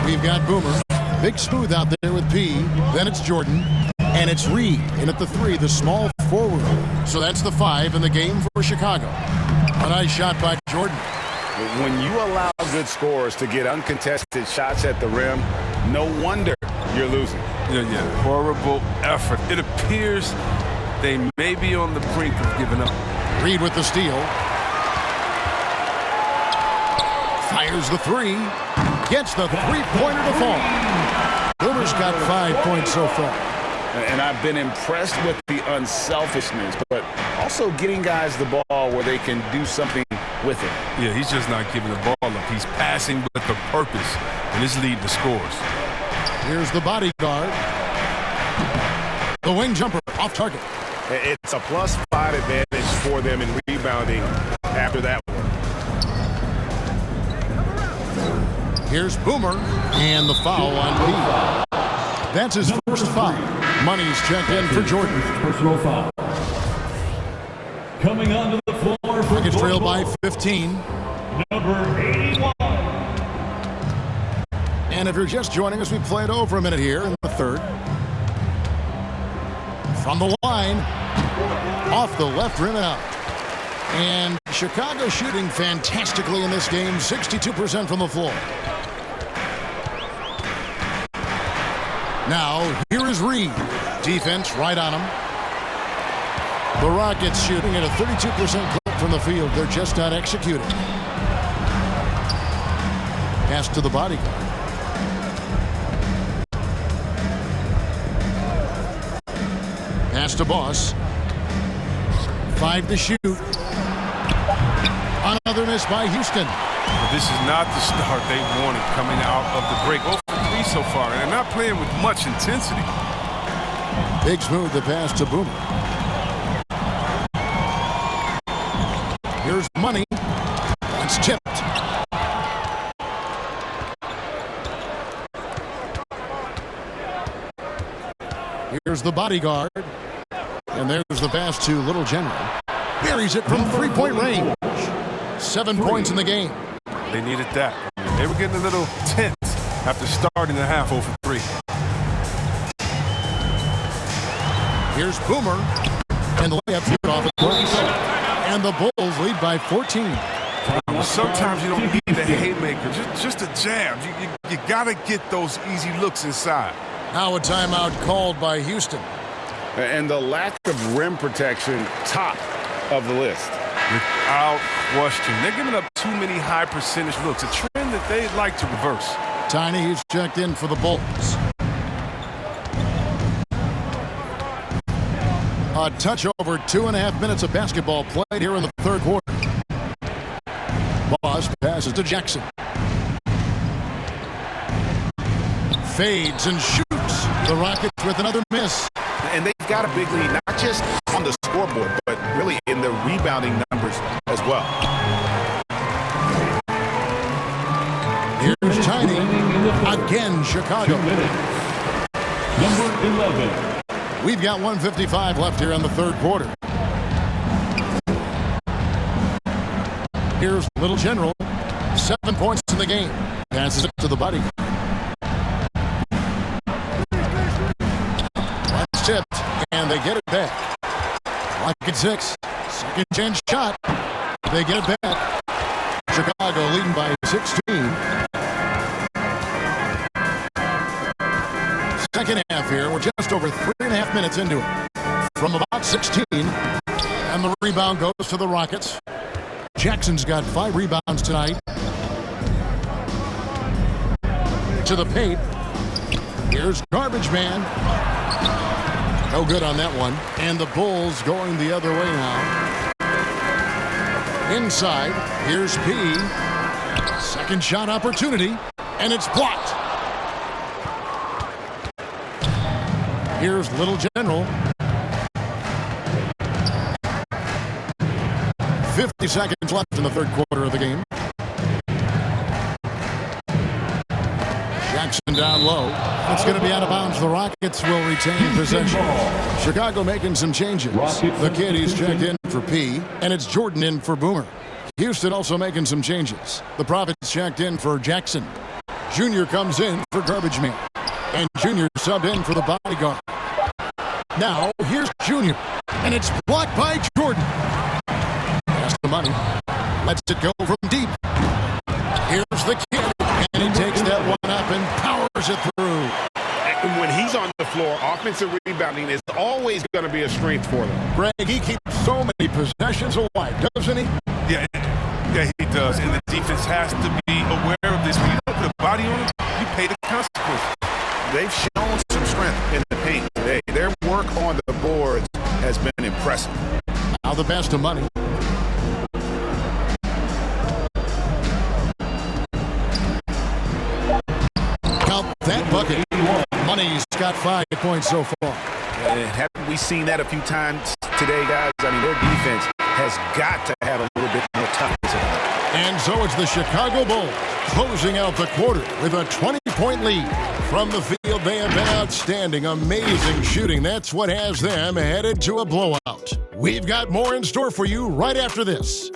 We've got Boomer. Big Smooth out there with P. Then it's Jordan. And it's Reed in at the 3, the small forward. So that's the 5 in the game for Chicago. A nice shot by Jordan.
When you allow good scorers to get uncontested shots at the rim, no wonder you're losing.
Yeah. Horrible effort. It appears they may be on the brink of giving up.
Reed with the steal. Fires the 3. Gets the 3-pointer to fall. Boomer's got 5 points so far.
And I've been impressed with the unselfishness, but also getting guys the ball where they can do something with it.
Yeah, he's just not giving the ball up. He's passing with a purpose, and it's leading to scores.
Here's the bodyguard. The wing jumper off target.
It's a +5 advantage for them in rebounding after that one.
Here's Boomer, and the foul on P. That's his first foul. Money's checked in for Jordan.
Personal foul. Coming onto the floor for
Rockets trail by 15.
Number 81.
And if you're just joining us, we played over a minute here in the third. From the line, off the left rim and out. And Chicago shooting fantastically in this game, 62% from the floor. Now, here is Reed. Defense right on him. The Rockets shooting at a 32% clip from the field. They're just not executing. Pass to the bodyguard. Pass to Boss. 5 to shoot. Another miss by Houston.
But this is not the start they wanted coming out of the break. 0 for 3 so far, and they're not playing with much intensity.
Big smooth the pass to Boomer. Here's Money. That's tipped. Here's the bodyguard. And there's the pass to Little General. Buries it from three-point range. 7 points in the game.
They needed that. They were getting a little tense after starting the half 0 for 3.
Here's Boomer. And the layup good off the glass. And the Bulls lead by 14.
Sometimes you don't need the haymaker, just a jab. You got to get those easy looks inside.
Now a timeout called by Houston.
And the lack of rim protection, top of the list.
Without question. They're giving up too many high percentage looks, a trend that they'd like to reverse.
Tiny, he's checked in for the Bulls. A touch over 2.5 minutes of basketball played here in the third quarter. Boss passes to Jackson. Fades and shoots. The Rockets with another miss.
And they've got a big lead, not just on the scoreboard, but really in the rebounding numbers as well.
Here's Tiny. Again, Chicago.
Number 11.
We've got 1:55 left here in the third quarter. Here's Little General. 7 points in the game. Passes it to the buddy. That's tipped, and they get it back. Clock at 6. Second chance shot. They get it back. Chicago leading by 16. Second half here. We're just over 3.5 minutes into it. From about 16. And the rebound goes to the Rockets. Jackson's got 5 rebounds tonight. To the paint. Here's Garbage Man. No good on that one. And the Bulls going the other way now. Inside. Here's P. Second shot opportunity. And it's blocked. Here's Little General. 50 seconds left in the third quarter of the game. Jackson down low. It's going to be out of bounds. The Rockets will retain possession. Chicago making some changes. The kid, he's checked in for P, and it's Jordan in for Boomer. Houston also making some changes. The Prophets checked in for Jackson. Junior comes in for Garbage Man. And Junior subbed in for the bodyguard. Now, here's Junior. And it's blocked by Jordan. Pass the money. Lets it go from deep. Here's the kid. And he takes that one up and powers it through.
And when he's on the floor, offensive rebounding is always going to be a strength for them.
Greg, he keeps so many possessions alive, doesn't he?
Yeah, he does. And the defense has to be aware of this. When you don't put a body on it, you pay the consequences.
They've shown some strength in the paint today. Their work on the boards has been impressive.
Now the pass to Money. Count that bucket. Money's got 5 points so far.
Haven't we seen that a few times today, guys? I mean, their defense has got to have a little bit more toughness about it.
And so it's the Chicago Bulls closing out the quarter with a 20-point lead. From the field, they have been outstanding. Amazing shooting. That's what has them headed to a blowout. We've got more in store for you right after this.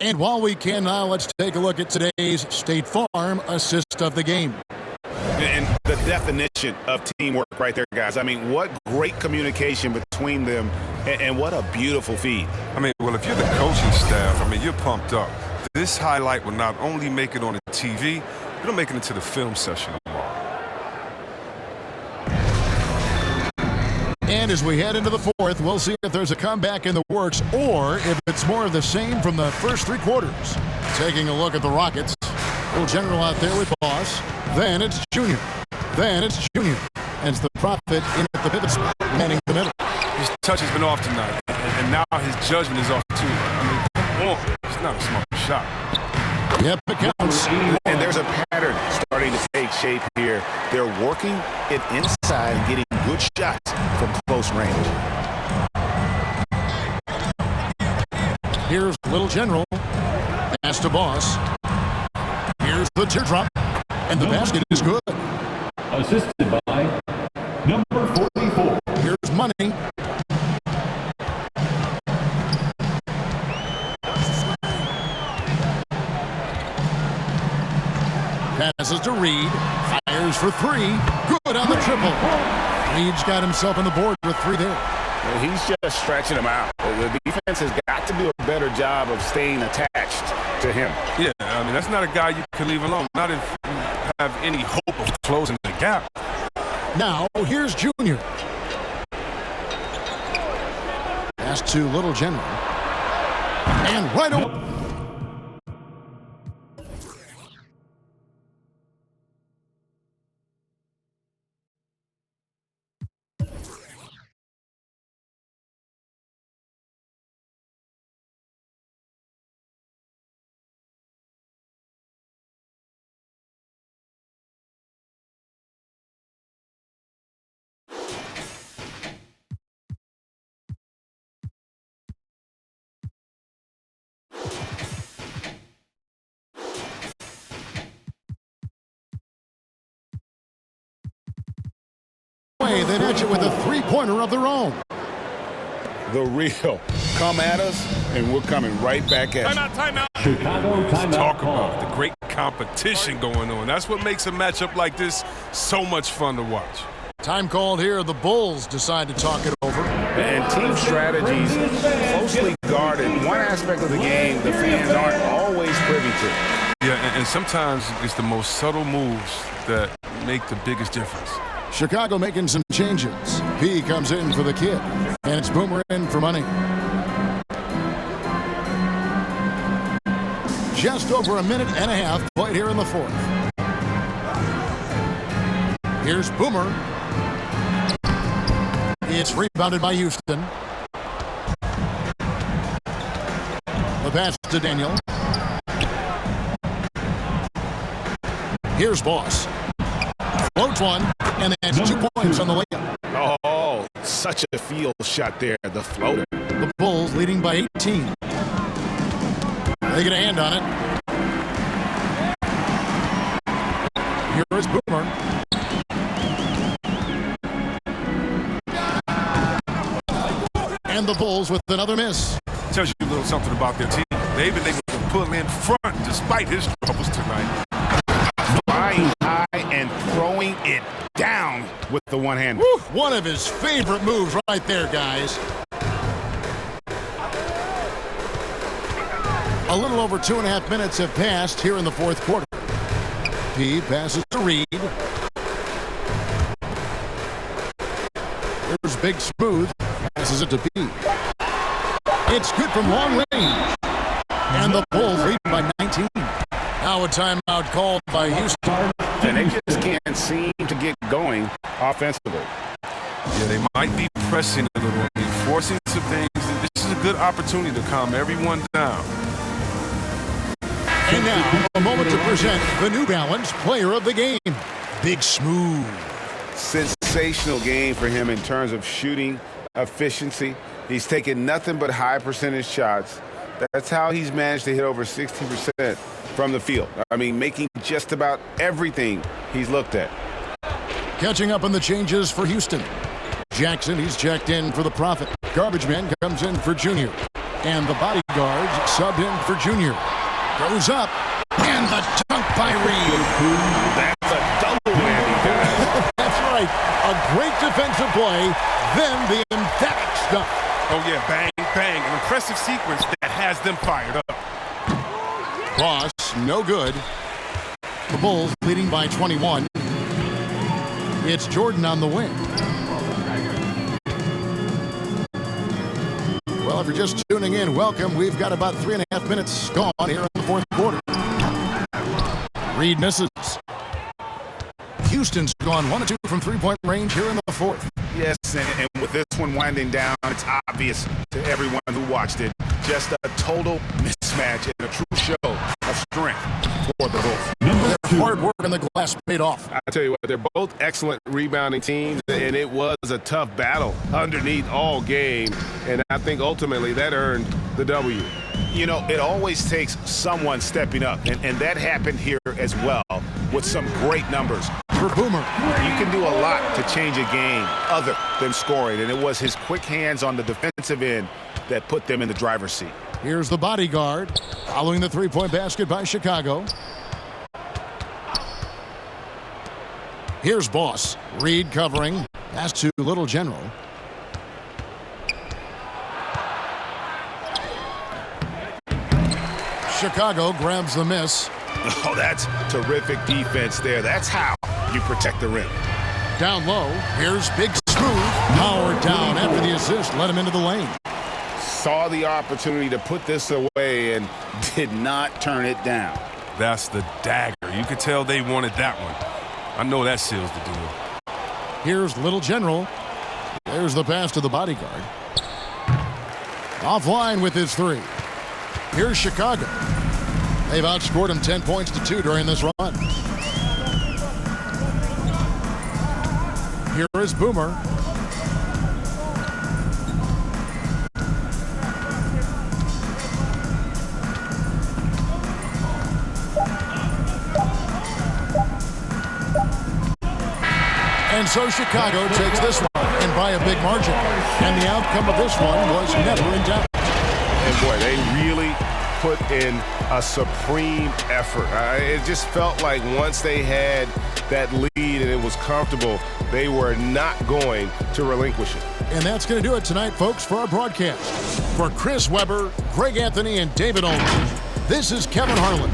And while we can now, let's take a look at today's State Farm assist of the game.
And the definition of teamwork right there, guys. I mean, what great communication between them, and what a beautiful feed.
I mean, well, if you're the coaching staff, I mean, you're pumped up. This highlight will not only make it on the TV, it'll make it into the film session tomorrow.
And as we head into the fourth, we'll see if there's a comeback in the works or if it's more of the same from the first three quarters. Taking a look at the Rockets. Little General out there with Boss. Then it's Junior. Then it's Junior. And it's the Prophet in at the pivot spot, manning the middle.
His touch has been off tonight, and now his judgment is off too. I mean, come on. It's not a smart shot.
Yep, it counts.
And there's a pattern starting to take shape here. They're working it inside and getting good shots from close range.
Here's Little General. Pass to Boss. Here's the teardrop. And the basket is good.
Assisted by number 44.
Here's Money. Passes to Reed. Fires for three. Good on the triple. Reed's got himself on the board with three there.
Well, he's just stretching them out. The defense has got to do a better job of staying attached to him.
Yeah, I mean, that's not a guy you can leave alone. Not if you have any hope of closing the gap.
Now, here's Junior. Pass to Little General. And right over. They match it with a three-pointer of their own.
The real. Come at us, and we're coming right back at you.
Timeout.
Chicago timeout.
Talk about the great competition going on. That's what makes a matchup like this so much fun to watch.
Time called here. The Bulls decide to talk it over.
And team strategies closely guarded. One aspect of the game the fans aren't always privy to.
Yeah, and sometimes it's the most subtle moves that make the biggest difference.
Chicago making some changes. P comes in for the kid, and it's Boomer in for Money. Just over a minute and a half played here in the fourth. Here's Boomer. It's rebounded by Houston. The pass to Daniel. Here's Boss. Floats one, and that's 2 points on the layup.
Oh, such a field shot there, the floater.
The Bulls leading by 18. They get a hand on it. Here is Boomer. And the Bulls with another miss.
Tells you a little something about their team. They've been able to pull in front despite his troubles tonight.
Flying high and throwing it down with the one hand.
One of his favorite moves right there, guys. A little over 2.5 minutes have passed here in the fourth quarter. P passes to Reed. Here's Big Smooth. Passes it to P. It's good from long range. And the Bulls lead by 19. Now a timeout called by Houston.
And they just can't seem to get going offensively.
Yeah, they might be pressing a little, forcing some things. This is a good opportunity to calm everyone down.
And now, a moment to present the New Balance Player of the Game, Big Smooth.
Sensational game for him in terms of shooting efficiency. He's taken nothing but high percentage shots. That's how he's managed to hit over 60% from the field. I mean, making just about everything he's looked at.
Catching up on the changes for Houston. Jackson, he's checked in for the Prophet. Garbage Man comes in for Junior. And the bodyguards sub in for Junior. Goes up, and the dunk by Reed.
That's a double whammy, guys.
That's right. A great defensive play, then the emphatic stuff.
Oh, yeah, bang, bang. An impressive sequence that has them fired up.
Cross, no good. The Bulls leading by 21. It's Jordan on the wing. Well, if you're just tuning in, welcome. We've got about 3.5 minutes gone here in the fourth quarter. Reed misses. Houston's gone 1 of 2 from three-point range here in the fourth.
Yes, and with this one winding down, it's obvious to everyone who watched it. Just a total mismatch and a true show of strength for the Bulls.
Their hard work on the glass paid off.
I tell you what, they're both excellent rebounding teams, and it was a tough battle underneath all game, and I think ultimately that earned the W.
You know, it always takes someone stepping up, and that happened here as well with some great numbers.
For Boomer,
you can do a lot to change a game other than scoring, and it was his quick hands on the defensive end that put them in the driver's seat.
Here's the bodyguard following the three-point basket by Chicago. Here's Boss. Reed covering. Pass to Little General. Chicago grabs the miss.
Oh, that's terrific defense there. That's how you protect the rim.
Down low. Here's Big Smooth. Powered down after the assist. Let him into the lane.
Saw the opportunity to put this away and did not turn it down.
That's the dagger. You could tell they wanted that one. I know that seals the deal.
Here's Little General. There's the pass to the bodyguard. Offline with his three. Here's Chicago. They've outscored him 10 points to 2 during this run. Here is Boomer. And so Chicago takes this one, and by a big margin. And the outcome of this one was never in doubt.
And boy, they really put in a supreme effort. It just felt like once they had that lead and it was comfortable, they were not going to relinquish it.
And that's going to do it tonight, folks, for our broadcast. For Chris Webber, Greg Anthony, and David Olin, this is Kevin Harlan.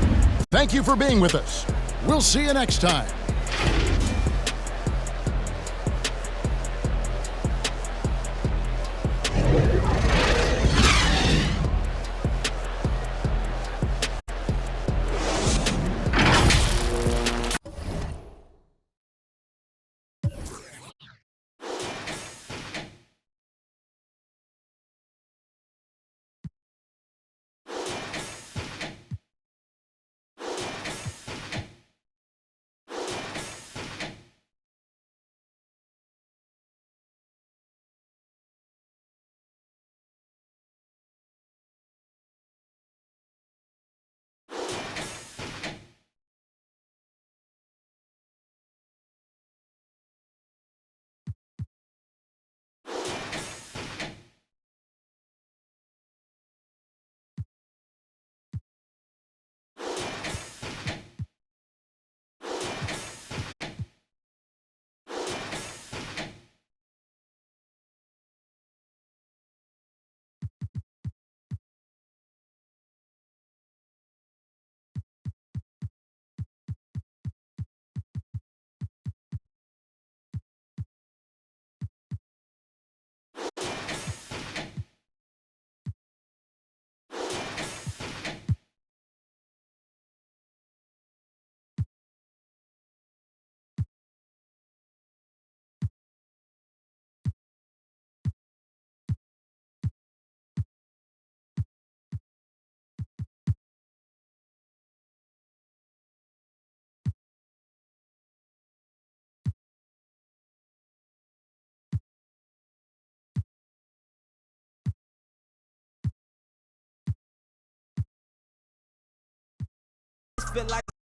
Thank you for being with us. We'll see you next time.
Feel like